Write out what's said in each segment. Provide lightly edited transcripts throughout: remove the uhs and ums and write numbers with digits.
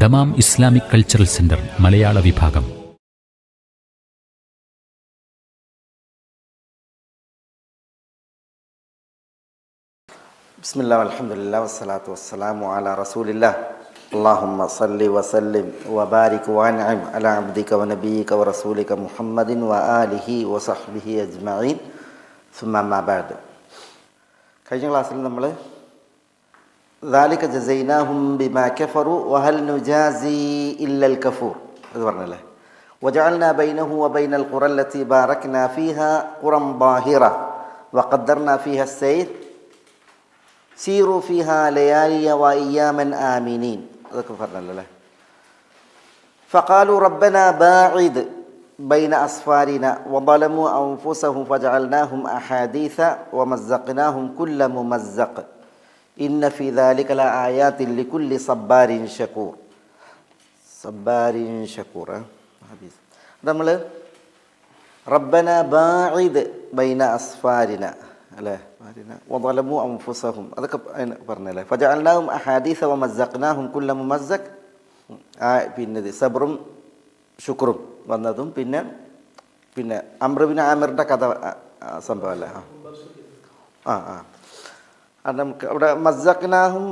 Dammam Islamic cultural centre മലയാള വിഭാഗം. ബിസ്മില്ലാ അൽഹംദുലില്ലാ വസ്സലാത്തു വസ്സലാമു അലാ റസൂലില്ലാ അല്ലാഹുമ്മ സല്ലി വസല്ലിം വബാരിക് വഅൻഇം അലാ അബ്ദിക വനബിയിക വറസൂലിക മുഹമ്മദിൻ വആലിഹി വസഹ്ബിഹി അജ്മഈൻ സുമ്മ അമ്മാ ബഅദ്. കഴിഞ്ഞ ക്ലാസ്സിൽ നമ്മൾ ദാലിക ജസൈനാഹും ബിമാ കഫറു വഹൽ നുജാസി ഇല്ലൽ കഫൂർ അത് പറഞ്ഞല്ലേ. വജഅൽനാ ബൈനഹു വബൈനൽ ഖുറല്ലതി ബാറക്നാ ഫീഹാ ഖുറൻ ബാഹിറ വഖദ്ദർനാ ഫീഹാ അസ്സൈർ സീറു ഫിഹ ലയാലിയ വഅയ്യാമൻ ആമിനീൻ അതൊക്കെ പറഞ്ഞല്ലോ അല്ലേ. ഫഖാലു റബ്ബന ബാഇദ് ബൈന അസ്ഫാരിന വളമു അൻഫുസഹും ഫജഅൽനാഹും അഹാദീസ വമസ്സഖ്നാഹും കുല്ല മുമസ്സഖ് ഇന്ന ഫി ദാലിക ലആയാതിൻ ലികുല്ലി സബ്ബാരിൻ ഷകൂർ ഹദീസ്. നമ്മൾ റബ്ബന ബാഇദ് ബൈന അസ്ഫാരിന അല്ലേ, വളമു അൻഫുസഹും അതൊക്കെ പറഞ്ഞല്ലേ. ഫജഅൽനാഹും അഹാദീസ വമസ്സഖ്നാഹും കുല്ല മുമസ്സഖ് പിന്നെ സബ്റും ശുക്റും വന്നതും പിന്നെ അംർ ബിൻ ആമിറിൻ്റെ കഥ സംഭവം അല്ലേ. അത് നമുക്ക് അവിടെ മസ്സഖ്നാഹും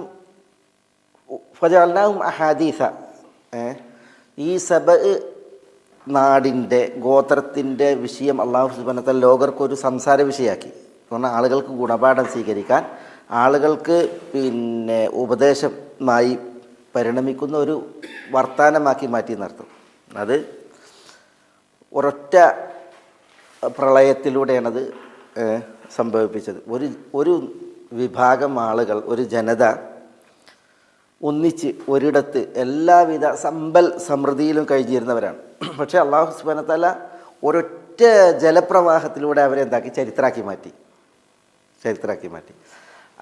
ഫജഅൽനാഹും അഹാദീസ ഈ നാടിൻ്റെ ഗോത്രത്തിൻ്റെ വിഷയം അല്ലാഹു സുബ്ഹാനഹു വ തആല ലോകർക്കൊരു സംസാര വിഷയമാക്കി. പറഞ്ഞാൽ ആളുകൾക്ക് ഗുണപാഠം സ്വീകരിക്കാൻ, ആളുകൾക്ക് പിന്നെ ഉപദേശമായി പരിണമിക്കുന്ന ഒരു വർത്താനമാക്കി മാറ്റി നിർത്തും. അത് ഒരൊറ്റ പ്രളയത്തിലൂടെയാണത് സംഭവിപ്പിച്ചത്. ഒരു വിഭാഗം ആളുകൾ, ഒരു ജനത ഒന്നിച്ച് ഒരിടത്ത് എല്ലാവിധ സമ്പൽ സമൃദ്ധിയിലും കഴിഞ്ഞിരുന്നവരാണ്. പക്ഷേ അല്ലാഹു സുബ്ഹാനഹു വ തആല ഒരൊറ്റ ജലപ്രവാഹത്തിലൂടെ അവരെ എന്താക്കി ചരിത്രമാക്കി മാറ്റി.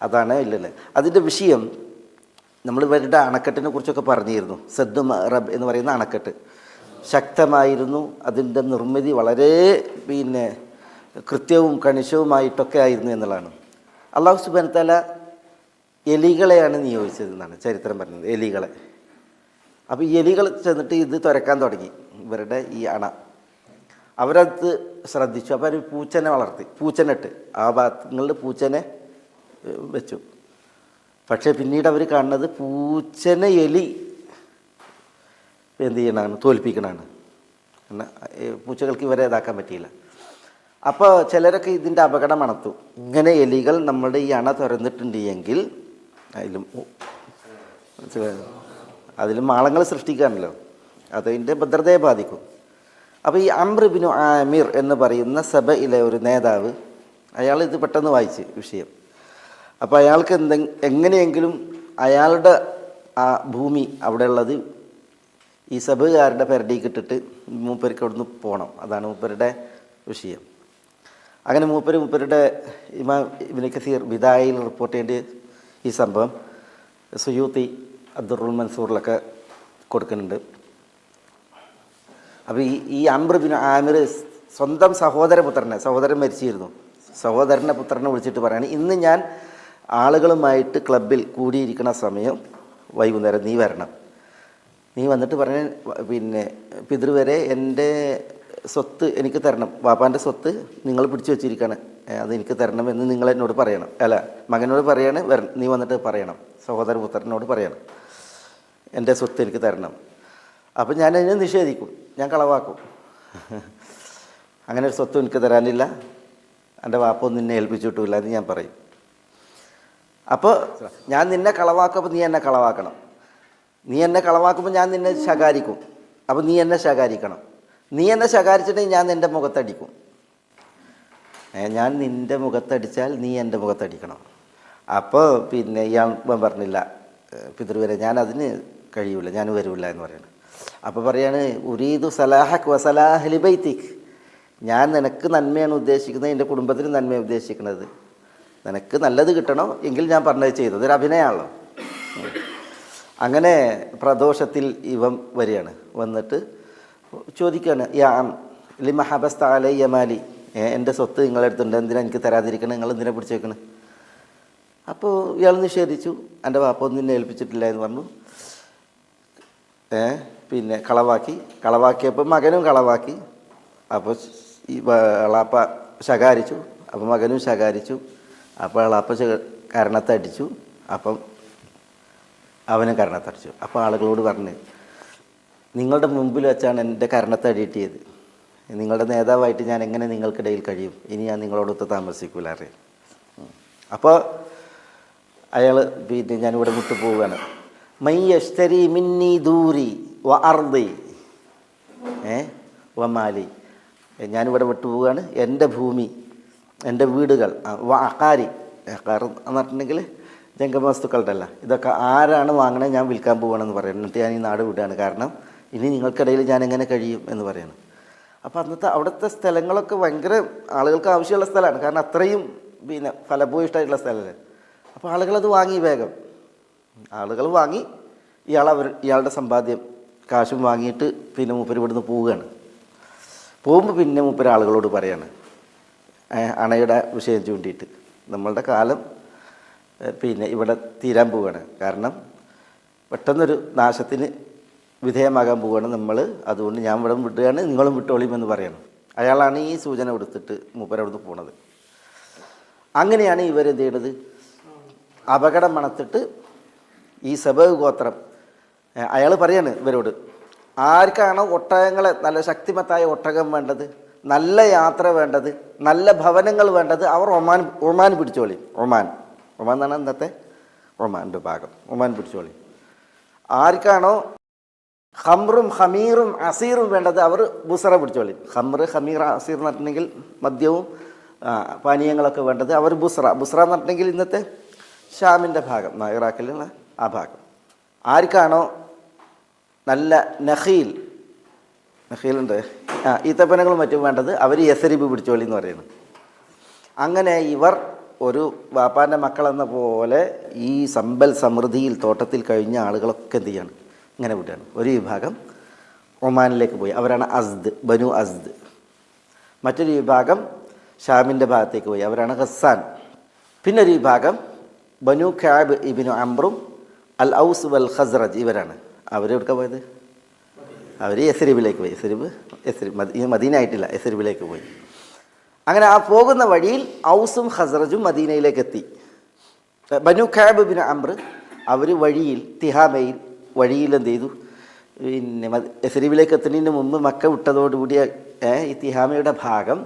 അതാണ് ഇല്ലല്ലേ. അതിൻ്റെ വിഷയം നമ്മൾ ഇവരുടെ അണക്കെട്ടിനെ കുറിച്ചൊക്കെ പറഞ്ഞിരുന്നു. സദ്ദു മഅറബ് എന്ന് പറയുന്ന അണക്കെട്ട് ശക്തമായിരുന്നു. അതിൻ്റെ നിർമ്മിതി വളരെ കൃത്യവും കണിശവുമായിട്ടൊക്കെ ആയിരുന്നു എന്നുള്ളതാണ്. അല്ലാഹു സുബ്ഹാനഹു വ തആല എലികളെയാണ് നിയോഗിച്ചത് എന്നാണ് ചരിത്രം പറയുന്നത്. എലികളെ. അപ്പോൾ ഈ എലികൾ ചെന്നിട്ട് ഇത് തുരക്കാൻ തുടങ്ങി ഇവരുടെ ഈ അണ. അവരത് ശ്രദ്ധിച്ചു. അപ്പോൾ അവർ പൂച്ചനെ വളർത്തി, പൂച്ചനിട്ട് ആ ഭാഗങ്ങളിൽ പൂച്ചനെ വെച്ചു. പക്ഷേ പിന്നീട് അവർ കാണുന്നത് പൂച്ചനെ എലി എന്ത് ചെയ്യണമാണ്, തോൽപ്പിക്കണമാണ്. പൂച്ചകൾക്ക് ഇവരെ ഇതാക്കാൻ പറ്റിയില്ല. അപ്പോൾ ചിലരൊക്കെ ഇതിൻ്റെ അപകടം മണത്തു. ഇങ്ങനെ എലികൾ നമ്മുടെ ഈ അണ തുറന്നിട്ടുണ്ട് എങ്കിൽ അതിലും മാളങ്ങൾ സൃഷ്ടിക്കാണല്ലോ, അതിൻ്റെ ഭദ്രതയെ ബാധിക്കും. അപ്പോൾ ഈ അംർ ബിൻ ആമിർ എന്ന് പറയുന്ന സബയിലെ ഒരു നേതാവ്, അയാൾ ഇത് പെട്ടെന്ന് വായിച്ച് വിഷയം. അപ്പോൾ അയാൾക്ക് എങ്ങനെയെങ്കിലും അയാളുടെ ആ ഭൂമി അവിടെ ഉള്ളത് ഈ സബുകാരുടെ പെരടിക്ക് ഇട്ടിട്ട് മൂപ്പർക്ക് അവിടുന്ന് പോകണം. അതാണ് മൂപ്പരുടെ വിഷയം. അങ്ങനെ മൂപ്പരുടെ ഇമാം ഇബ്നു കസീർ ബിദായയിൽ റിപ്പോർട്ട് ചെയ്യേണ്ട ഈ സംഭവം സുയൂത്തി അദ്ദുറുൽ മൻസൂറിലൊക്കെ കൊടുക്കുന്നുണ്ട്. അപ്പോൾ ഈ അംർ ബിൻ ആമിർ സ്വന്തം സഹോദരൻ മരിച്ചിരുന്നു. സഹോദരൻ്റെ പുത്രനെ വിളിച്ചിട്ട് പറയാണ്, ഇന്ന് ഞാൻ ആളുകളുമായിട്ട് ക്ലബിൽ കൂടിയിരിക്കുന്ന സമയം വൈകുന്നേരം നീ വരണം. നീ വന്നിട്ട് പിതൃവരെ എൻ്റെ സ്വത്ത് എനിക്ക് തരണം, വാപ്പാൻ്റെ സ്വത്ത് നിങ്ങൾ പിടിച്ചു വെച്ചിരിക്കുകയാണ്, അതെനിക്ക് തരണം എന്ന് നിങ്ങൾ എന്നോട് പറയണം. അല്ല, മകനോട് പറയാണ്, നീ വന്നിട്ട് പറയണം, പുത്രനോട് പറയണം എൻ്റെ സ്വത്ത് എനിക്ക് തരണം. അപ്പം ഞാനതിനെ നിഷേധിക്കും, ഞാൻ കളവാക്കും. അങ്ങനെ ഒരു സ്വത്തും എനിക്ക് തരാനില്ല, എൻ്റെ വാപ്പൊന്നും നിന്നെ ഏൽപ്പിച്ചിട്ടില്ല എന്ന് ഞാൻ പറയും. അപ്പോൾ ഞാൻ നിന്നെ കളവാക്കുമ്പോൾ നീ എന്നെ കളവാക്കണം. നീ എന്നെ കളവാക്കുമ്പോൾ ഞാൻ നിന്നെ ശകാരിക്കും. അപ്പോൾ നീ എന്നെ ശകാരിക്കണം. നീ എന്നെ ശകാരിച്ചിട്ടുണ്ടെങ്കിൽ ഞാൻ നിൻ്റെ മുഖത്തടിക്കും. ഞാൻ നിൻ്റെ മുഖത്തടിച്ചാൽ നീ എൻ്റെ മുഖത്തടിക്കണം. അപ്പോൾ ഇയാൾ പറഞ്ഞില്ല, പിതൃവരെ ഞാൻ അതിന് കഴിയൂല, ഞാൻ വരില്ല എന്ന് പറയണം. അപ്പോൾ പറയാണ്, ഉരീദു സലാഹക് വസലാഹ് ലിബൈതിക്, ഞാൻ നിനക്ക് നന്മയാണ് ഉദ്ദേശിക്കുന്നത്, എൻ്റെ കുടുംബത്തിന് നന്മയാണ് ഉദ്ദേശിക്കുന്നത്. നിനക്ക് നല്ലത് കിട്ടണോ എങ്കിൽ ഞാൻ പറഞ്ഞത് ചെയ്തു. ഇതൊരു അഭിനയമാണല്ലോ. അങ്ങനെ പ്രദോഷത്തിൽ ഇവൻ വരികയാണ്. വന്നിട്ട് ചോദിക്കുകയാണ്, ലിമ ഹബസ്ത അലയ്യ മാലി, എൻ്റെ സ്വത്ത് നിങ്ങളുടെ അടുത്തുണ്ട്, എന്തിനാ എനിക്ക് തരാതിരിക്കണം, നിങ്ങൾ എന്തിനാ പിടിച്ചു വെക്കണം? അപ്പോൾ ഇയാൾ നിഷേധിച്ചു, എൻ്റെ വാപ്പ ഒന്നും നിന്നെ ഏൽപ്പിച്ചിട്ടില്ല എന്ന് പറഞ്ഞു. പിന്നെ കളവാക്കിയപ്പോൾ മകനും കളവാക്കി. അപ്പോൾ ഈ എളാപ്പ ശകാരിച്ചു, അപ്പം മകനും ശകാരിച്ചു. അപ്പോൾ എളാപ്പ കരണത്തടിച്ചു, അപ്പം അവനും കരണത്തടിച്ചു. അപ്പോൾ ആളുകളോട് പറഞ്ഞ്, നിങ്ങളുടെ മുമ്പിൽ വെച്ചാണ് എൻ്റെ കരണത്തടി കിട്ടിയത്, നിങ്ങളുടെ നേതാവായിട്ട് ഞാൻ എങ്ങനെ നിങ്ങൾക്കിടയിൽ കഴിയും, ഇനി ഞാൻ നിങ്ങളോടൊത്ത് താമസിക്കൂല അറിയാം. അപ്പോൾ അയാൾ പിന്നെ ഞാനിവിടെ വിട്ടു പോവുകയാണ്. മൈ യശ്തരി മിന്നി ദൂരി വ അർദി വ മാലി, ഞാനിവിടെ വിട്ടു പോവുകയാണ്. എൻ്റെ ഭൂമി, എൻ്റെ വീടുകൾ, വ അക്കാരി, അക്കാർ എന്ന് പറഞ്ഞിട്ടുണ്ടെങ്കിൽ ജംഗമവസ്തുക്കളുടെ അല്ല, ഇതൊക്കെ ആരാണ് വാങ്ങണത്, ഞാൻ വിൽക്കാൻ പോവുകയാണെന്ന് പറയുന്നത്. എന്നിട്ട് ഞാൻ ഈ നാട് വിടുകയാണ്, കാരണം ഇനി നിങ്ങൾക്കിടയിൽ ഞാൻ എങ്ങനെ കഴിയും എന്ന് പറയുന്നു. അപ്പോൾ അന്നത്തെ അവിടുത്തെ സ്ഥലങ്ങളൊക്കെ ഭയങ്കര ആളുകൾക്ക് ആവശ്യമുള്ള സ്ഥലമാണ്, കാരണം അത്രയും പിന്നെ ഫലഭൂയിഷ്ടമായിട്ടുള്ള സ്ഥലമല്ലേ. അപ്പോൾ ആളുകളത് വാങ്ങി, വേഗം ആളുകൾ വാങ്ങി. ഇയാളുടെ സമ്പാദ്യം കാശും വാങ്ങിയിട്ട് പിന്നെ മൂപ്പര് ഇവിടുന്ന് പോവുകയാണ്. പോകുമ്പോൾ പിന്നെ മൂപ്പര് ആളുകളോട് പറയാണ്, അണയുടെ വിഷയം ചൂണ്ടിയിട്ട്, നമ്മളുടെ കാലം പിന്നെ ഇവിടെ തീരാൻ പോവുകയാണ്, കാരണം പെട്ടെന്നൊരു നാശത്തിന് വിധേയമാകാൻ പോവുകയാണ് നമ്മൾ, അതുകൊണ്ട് ഞാൻ ഇവിടെ വിടുകയാണ്, നിങ്ങളും വിട്ടോളിയുമെന്ന് പറയണം. അയാളാണ് ഈ സൂചന കൊടുത്തിട്ട് മൂപ്പരവിടുന്ന് പോണത്. അങ്ങനെയാണ് ഇവരെന്ത് ചെയ്യണത്, അപകടം മണത്തിട്ട് ഈ സബഅ് ഗോത്രം അയാൾ പറയാണ് ഇവരോട്, ആർക്കാണോ ഒട്ടകങ്ങളെ, നല്ല ശക്തിമത്തായ ഒട്ടകം വേണ്ടത്, നല്ല യാത്ര വേണ്ടത്, നല്ല ഭവനങ്ങൾ വേണ്ടത്, അവർ ഒമാൻ പിടിച്ചോളി. ഒമാൻ എന്നാണ് ഇന്നത്തെ ഒമാൻ്റെ ഭാഗം. ഒമാൻ പിടിച്ചോളി. ആർക്കാണോ ഹംറും ഹമീറും അസീറും വേണ്ടത്, അവർ ബുസറ പിടിച്ചോളി. ഹംറ്, ഹമീർ, അസീർ എന്ന് പറഞ്ഞിട്ടുണ്ടെങ്കിൽ മദ്യവും പാനീയങ്ങളൊക്കെ വേണ്ടത്, അവർ ബുസ്ര എന്ന് പറഞ്ഞിട്ടുണ്ടെങ്കിൽ ഇന്നത്തെ ഷാമിൻ്റെ ഭാഗം, ഇറാഖിലുള്ള ആ ഭാഗം. ആർക്കാണോ നല്ല നഖീലുണ്ട്, ഈത്തപ്പനകളും മറ്റും വേണ്ടത്, അവർ യസരിബ് പിടിച്ചോളി എന്ന് പറയുന്നു. അങ്ങനെ ഇവർ ഒരു വാപ്പാൻ്റെ മക്കളെന്ന പോലെ ഈ സമ്പൽ സമൃദ്ധിയിൽ തോട്ടത്തിൽ കഴിഞ്ഞ ആളുകളൊക്കെ എന്ത് ചെയ്യാണ്, ഇങ്ങനെ വിടുകയാണ്. ഒരു വിഭാഗം ഒമാനിലേക്ക് പോയി, അവരാണ് അസ്ദ്, ബനു അസ്ദ്. മറ്റൊരു വിഭാഗം ഷാമിൻ്റെ ഭാഗത്തേക്ക് പോയി, അവരാണ് ഖസ്സാൻ. പിന്നെ ഒരു വിഭാഗം ബനു ഖാബ് ഇബ്നു അംറും അൽ ഔസ് വൽ ഖസ്റജ്, ഇവരാണ്. അവരെവിടെ പോയത്, അവർ യസ്രിബിലേക്ക് പോയി. യസ്രിബ് മദീന ആയിട്ടില്ല, യസ്രിബിലേക്ക് പോയി. അങ്ങനെ ആ പോകുന്ന വഴിയിൽ ഔസും ഖസ്റജും മദീനയിലേക്ക് എത്തി. ബനു ഖാബ് ഇബ്നു അംർ അവർ വഴിയിൽ തിഹാമയിൽ വഴിയിൽ എന്ത് ചെയ്തു, പിന്നെ യസ്രിബിലേക്ക് എത്തുന്നതിന് മുമ്പ് മക്ക വിട്ടതോടുകൂടി ഈ തിഹാമയുടെ ഭാഗം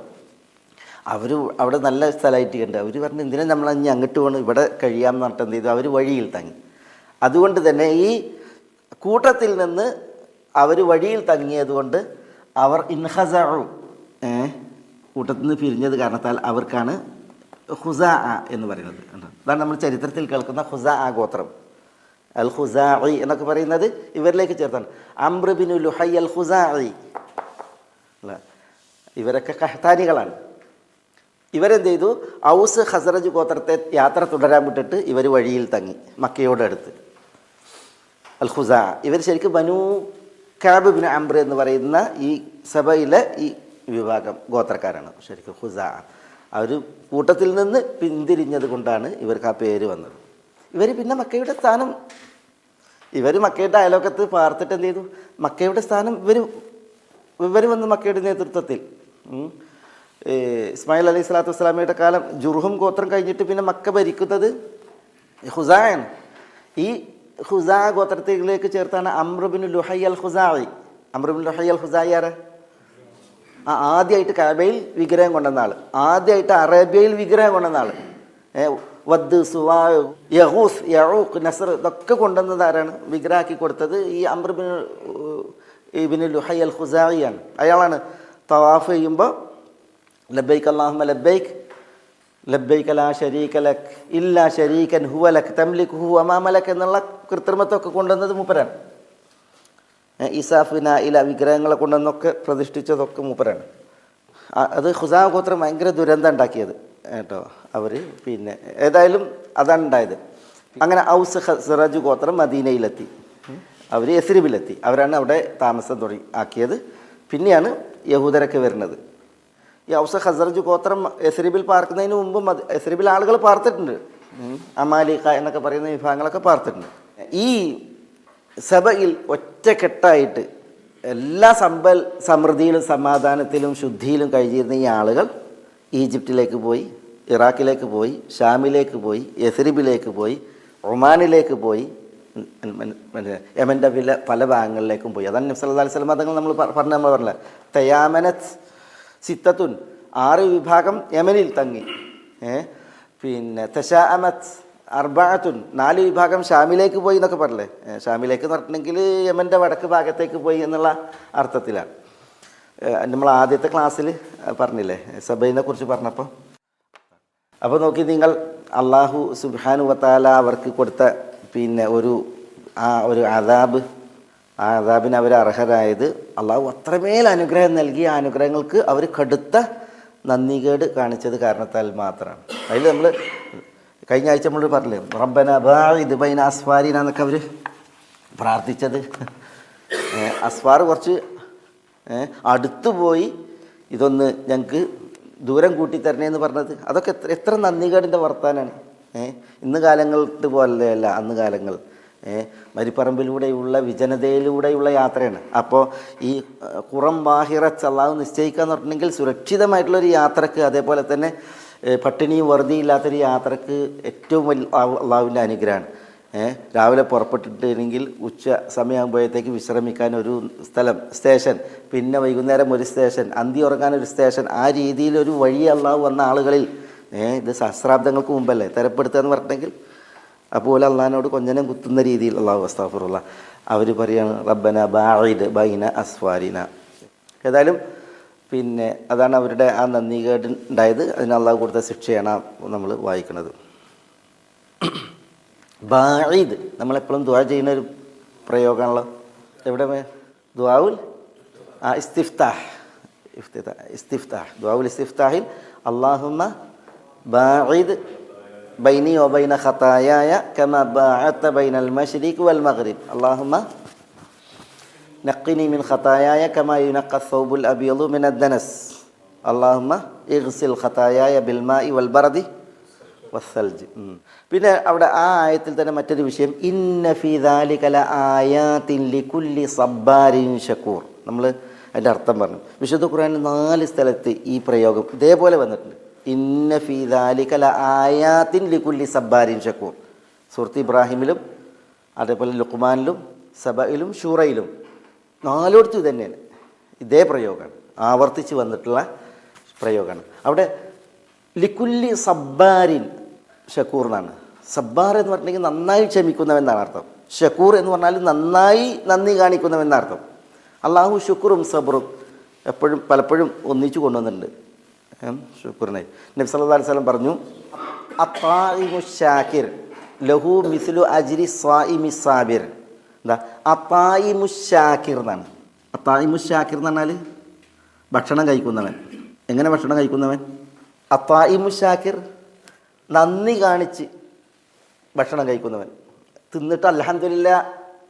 അവർ അവിടെ നല്ല സ്ഥലമായിട്ട് കണ്ട്. അവർ പറഞ്ഞു, എന്തിനാ നമ്മൾ ഇനി അങ്ങോട്ട് പോകണം, ഇവിടെ കഴിയാമെന്ന് പറഞ്ഞിട്ട് എന്ത് ചെയ്തു, അവർ വഴിയിൽ തങ്ങി. അതുകൊണ്ട് തന്നെ ഈ കൂട്ടത്തിൽ നിന്ന് അവർ വഴിയിൽ തങ്ങിയതുകൊണ്ട് അവർ ഇൻഹസഉ, കൂട്ടത്തിൽ നിന്ന് പിരിഞ്ഞത് കാരണത്താൽ അവർക്കാണ് ഖുസാ എന്ന് പറയുന്നത്. അതാണ് നമ്മൾ ചരിത്രത്തിൽ കേൾക്കുന്ന ഖുസാ ഗോത്രം. അൽ ഖുസാഇ എന്നൊക്കെ പറയുന്നത് ഇവരിലേക്ക് ചേർത്താണ്. അംർ ബിനു ലുഹൈ അൽ ഖുസാഇ, ഇവരൊക്കെ ഖഹ്താനികളാണ്. ഇവരെന്ത് ചെയ്തു, ഔസ് ഖസ്റജ് ഗോത്രത്തെ യാത്ര തുടരാൻ വിട്ടിട്ട് ഇവർ വഴിയിൽ തങ്ങി മക്കയോടടുത്ത്. അൽ ഖുസാ ഇവർ ശരിക്കും ബനു കഅബ് ഇബ്നു അംർ എന്ന് പറയുന്ന ഈ സബയിലെ ഈ വിഭാഗം ഗോത്രക്കാരാണ് ശരിക്കും ഖുസാ. അവർ കൂട്ടത്തിൽ നിന്ന് പിന്തിരിഞ്ഞത് കൊണ്ടാണ് ഇവർക്ക് ആ പേര് വന്നത്. ഇവർ പിന്നെ മക്കയുടെ സ്ഥാനം, ഇവർ മക്കയുടെ അയലോക്കത്ത് പാർത്തിട്ട് എന്ത് ചെയ്തു, മക്കയുടെ സ്ഥാനം ഇവർ വന്ന് മക്കയുടെ നേതൃത്വത്തിൽ ഇസ്മായിൽ അലൈഹി സ്വലാത്തു വസ്സലാമയുടെ കാലം ജുർഹും ഗോത്രം കഴിഞ്ഞിട്ട് പിന്നെ മക്ക ഭരിക്കുന്നത് ഖുസായാണ്. ഈ ഖുസാ ഗോത്രത്തിലേക്ക് ചേർത്താണ് അംർ ബിനു ലുഹൈ അൽ ഖുസാഇ. അംർ ബിനു ലുഹൈ അൽ ഖുസാഇ ആരാ? ആദ്യമായിട്ട് കഅബയിൽ വിഗ്രഹം കൊണ്ടുവന്ന ആൾ, ആദ്യമായിട്ട് അറേബ്യയിൽ വിഗ്രഹം കൊണ്ടുവന്ന ആൾ. വദ്, സുവാ, യഹൂസ്, യഊഖ്, നസർ ഇതൊക്കെ കൊണ്ടുവന്നത് ആരാണ്, വിഗ്രഹമാക്കി കൊടുത്തത് ഈ അംർ ബിനു ലുഹൈ അൽ ഖുസാഇയാണ്. അയാളാണ് തവാഫ് ചെയ്യുമ്പോൾ ലബ്ബൈക് അല്ലാഹുമ്മ ലബ്ബൈക് ലബ്ബൈക ലാ ശരീക ലക് ഇല്ലാ ശരീകൻ ഹുവ ലക് തംലികുഹു വമാ മലക് എന്നുള്ള കൃത്രിമത്വമൊക്കെ കൊണ്ടുവന്നത് മൂപ്പരാണ്. ഇസാഫ്, നായില വിഗ്രഹങ്ങളെ കൊണ്ടുവന്നൊക്കെ പ്രതിഷ്ഠിച്ചതൊക്കെ മൂപ്പരാണ്. അത് ഖുസാ ഗോത്രം ഭയങ്കര ദുരന്തം ഉണ്ടാക്കിയത് കേട്ടോ അവർ. പിന്നെ ഏതായാലും അതാണ് ഉണ്ടായത്. അങ്ങനെ ഔസ് ഖസ്റജ് ഗോത്രം മദീനയിലെത്തി, അവർ യസ്രിബിലെത്തി. അവരാണ് അവിടെ താമസം ആക്കിയത്. പിന്നെയാണ് യഹൂദരൊക്കെ വരുന്നത്. ഈ ഔസ് ഖസ്റജ് ഗോത്രം യസ്രിബിൽ പാർക്കുന്നതിന് മുമ്പ് യസ്രിബിൽ ആളുകൾ പാർത്തിട്ടുണ്ട്. അമാലിഖ എന്നൊക്കെ പറയുന്ന വിഭാഗങ്ങളൊക്കെ പാർത്തിട്ടുണ്ട്. ഈ സബയിൽ ഒറ്റക്കെട്ടായിട്ട് എല്ലാ സമൃദ്ധിയിലും സമാധാനത്തിലും ശുദ്ധിയിലും കഴിഞ്ഞിരുന്ന ഈ ആളുകൾ ഈജിപ്തിലേക്ക് പോയി, ഇറാഖിലേക്ക് പോയി, ഷാമിലേക്ക് പോയി, യസ്രിബിലേക്ക് പോയി, ഒമാനിലേക്ക് പോയി, യമൻ്റെ പല ഭാഗങ്ങളിലേക്കും പോയി. അതാണ് നബി സല്ലല്ലാഹു അലൈഹി വസല്ലം തങ്ങൾ നമ്മൾ പറഞ്ഞില്ല, തയാമനത്ത് സിത്തത്തുൻ 6 വിഭാഗം യമനിൽ തങ്ങി. പിന്നെ തശാഅമത്ത് അർബഅത്തുൻ 4 വിഭാഗം ഷാമിലേക്ക് പോയി എന്നൊക്കെ പറഞ്ഞില്ലേ. ഷാമിലേക്ക് എന്ന് പറഞ്ഞിട്ടുണ്ടെങ്കിൽ യമൻ്റെ വടക്ക് ഭാഗത്തേക്ക് പോയി എന്നുള്ള അർത്ഥത്തിലാണ്. നമ്മൾ ആദ്യത്തെ ക്ലാസ്സിൽ പറഞ്ഞില്ലേ സബയിനെ കുറിച്ച് പറഞ്ഞപ്പോൾ. അപ്പോൾ നോക്കി നിങ്ങൾ, അള്ളാഹു സുബ്ഹാനഹു വ തആല അവർക്ക് കൊടുത്ത പിന്നെ ഒരു അദാബ്, ആ അദാബിന് അവർ അർഹരായത് അള്ളാഹു അത്രമേൽ അനുഗ്രഹം നൽകി. ആ അനുഗ്രഹങ്ങൾക്ക് അവർ കടുത്ത നന്ദികേട് കാണിച്ചത് കാരണത്താൽ മാത്രമാണ്. അതിൽ നമ്മൾ കഴിഞ്ഞ ആഴ്ച നമ്മൾ പറഞ്ഞില്ലേ, റബ്ബന ബാഇദ് ബൈന അസ്ഫാരിന എന്നൊക്കെ അവർ പ്രാർത്ഥിച്ചത്. അസ്ഫാർ കുറച്ച് അടുത്തു പോയി ഇതൊന്ന് ഞങ്ങൾക്ക് ദൂരം കൂട്ടിത്തരണേ എന്ന് പറഞ്ഞത്, അതൊക്കെ എത്ര നന്ദികേടിൻ്റെ വർത്താനാണ്. ഇന്ന് കാലങ്ങൾക്ക് പോലെയല്ല അന്ന് കാലങ്ങൾ. മരിപ്പറമ്പിലൂടെയുള്ള വിജനതയിലൂടെയുള്ള യാത്രയാണ്. അപ്പോൾ ഈ ഖുറം ബാഹിറത്ത് അള്ളാഹു നിശ്ചയിക്കുക എന്ന് പറഞ്ഞിട്ടുണ്ടെങ്കിൽ സുരക്ഷിതമായിട്ടുള്ളൊരു യാത്രക്ക്, അതേപോലെ തന്നെ പട്ടിണിയും വറുതിയില്ലാത്തൊരു യാത്രക്ക് ഏറ്റവും വലിയ അള്ളാഹുവിൻ്റെ അനുഗ്രഹമാണ്. രാവിലെ പുറപ്പെട്ടിട്ടുണ്ടെങ്കിൽ ഉച്ച സമയമാകുമ്പോഴത്തേക്ക് വിശ്രമിക്കാൻ ഒരു സ്റ്റേഷൻ, പിന്നെ വൈകുന്നേരം ഒരു സ്റ്റേഷൻ, അന്തി ഉറങ്ങാനൊരു സ്റ്റേഷൻ, ആ രീതിയിലൊരു വഴി അള്ളാഹു വന്ന ആളുകളിൽ ഇത് സഹസ്രാബ്ദങ്ങൾക്ക് മുമ്പല്ലേ തരപ്പെടുത്തുക എന്ന് പറഞ്ഞിട്ടുണ്ടെങ്കിൽ, അതുപോലെ അള്ളാഹിനോട് കൊഞ്ഞനം കുത്തുന്ന രീതിയിൽ അള്ളാഹു അസ്തഗ്ഫിറുല്ലാ അവർ പറയാണ് റബ്ബന ബാഇദ് ബൈന അസ്ഫാരിന. ഏതായാലും പിന്നെ അതാണ് അവരുടെ ആ നന്ദികേട് ഉണ്ടായത്. അതിന് അള്ളാഹു കൊടുത്ത ശിക്ഷയാണ് നമ്മൾ വായിക്കുന്നത്. ബാഇദ് നമ്മളെപ്പോഴും ദുആ ചെയ്യുന്ന ഒരു പ്രയോഗമാണല്ലോ. എവിടെ ദുആഉൽ ഇസ്തിഫ്താഹ് ദുആഉൽ ഇസ്തിഫ്താഹിൽ അല്ലാഹുമ്മ ബാഇദ് ബൈനി വബൈന ഖതായായ കമാ ബഅഅത ബൈനൽ മശ്രിഖി വൽ മഗ്രിബ് അല്ലാഹുമ്മ നഖ്നി മിൻ ഖതായായ കമാ യുനഖ്ഖ അസ്സൗബുൽ അബീദു മിന അദ്ദനസ് അല്ലാഹുമ്മ ഇഗ്സിൽ ഖതായായ ബിൽ മാഇ വൽ ബർദി വസ്സൽജ്. പിന്നെ അവിടെ ആ ആയത്തിൽ തന്നെ മറ്റൊരു വിഷയം, ഇന്ന ഫീ ദാലിക ലആയാതിൻ ലികുല്ലി സബ്ബാരിൻ ശകൂർ. നമ്മൾ അതിൻ്റെ അർത്ഥം പറഞ്ഞു. വിശുദ്ധ ഖുർആനിൽ 4 സ്ഥലത്ത് ഈ പ്രയോഗം ഇതേപോലെ വന്നിട്ടുണ്ട്. ഇന്ന ഫീ ദാലിക ലആയാതിൻ ലികുല്ലി സബ്ബാരിൻ ശകൂർ. സൂറത്ത് ഇബ്രാഹിമിലും അതേപോലെ ലുഖ്മാനിലും സബയിലും ഷൂറയിലും 4 തന്നെയാണ് ഇതേ പ്രയോഗമാണ്, ആവർത്തിച്ച് വന്നിട്ടുള്ള പ്രയോഗമാണ്. അവിടെ ലിക്കുല്ലി സബ്ബാരിൻ ഷക്കൂർ എന്നാണ്. സബ്ബാർ എന്ന് പറഞ്ഞിട്ടുണ്ടെങ്കിൽ നന്നായി ക്ഷമിക്കുന്നവെന്നാണ് അർത്ഥം. ഷക്കൂർ എന്ന് പറഞ്ഞാൽ നന്നായി നന്ദി കാണിക്കുന്നവെന്നർത്ഥം. അള്ളാഹു ഷുക്റും സബ്റും പലപ്പോഴും ഒന്നിച്ചു കൊണ്ടുവന്നിട്ടുണ്ട് ഷുക്റിനെ. നബി സല്ലല്ലാഹു അലൈഹി വസല്ലം പറഞ്ഞു, അത്താഇമു ശാകിർ ലഹു മിസ്ലു അജ്രി സ്വാഇമി സാബിർ. എന്താ അത്താഇമു ശാകിർ എന്നാണ്. അത്താഇമു ശാകിർ എന്ന് പറഞ്ഞാൽ ഭക്ഷണം കഴിക്കുന്നവൻ. എങ്ങനെ ഭക്ഷണം കഴിക്കുന്നവൻ? അത്താഇമു ശാകിർ നന്ദി കാണിച്ച് ഭക്ഷണം കഴിക്കുന്നവൻ. തിന്നിട്ട് അൽഹംദുലില്ലാ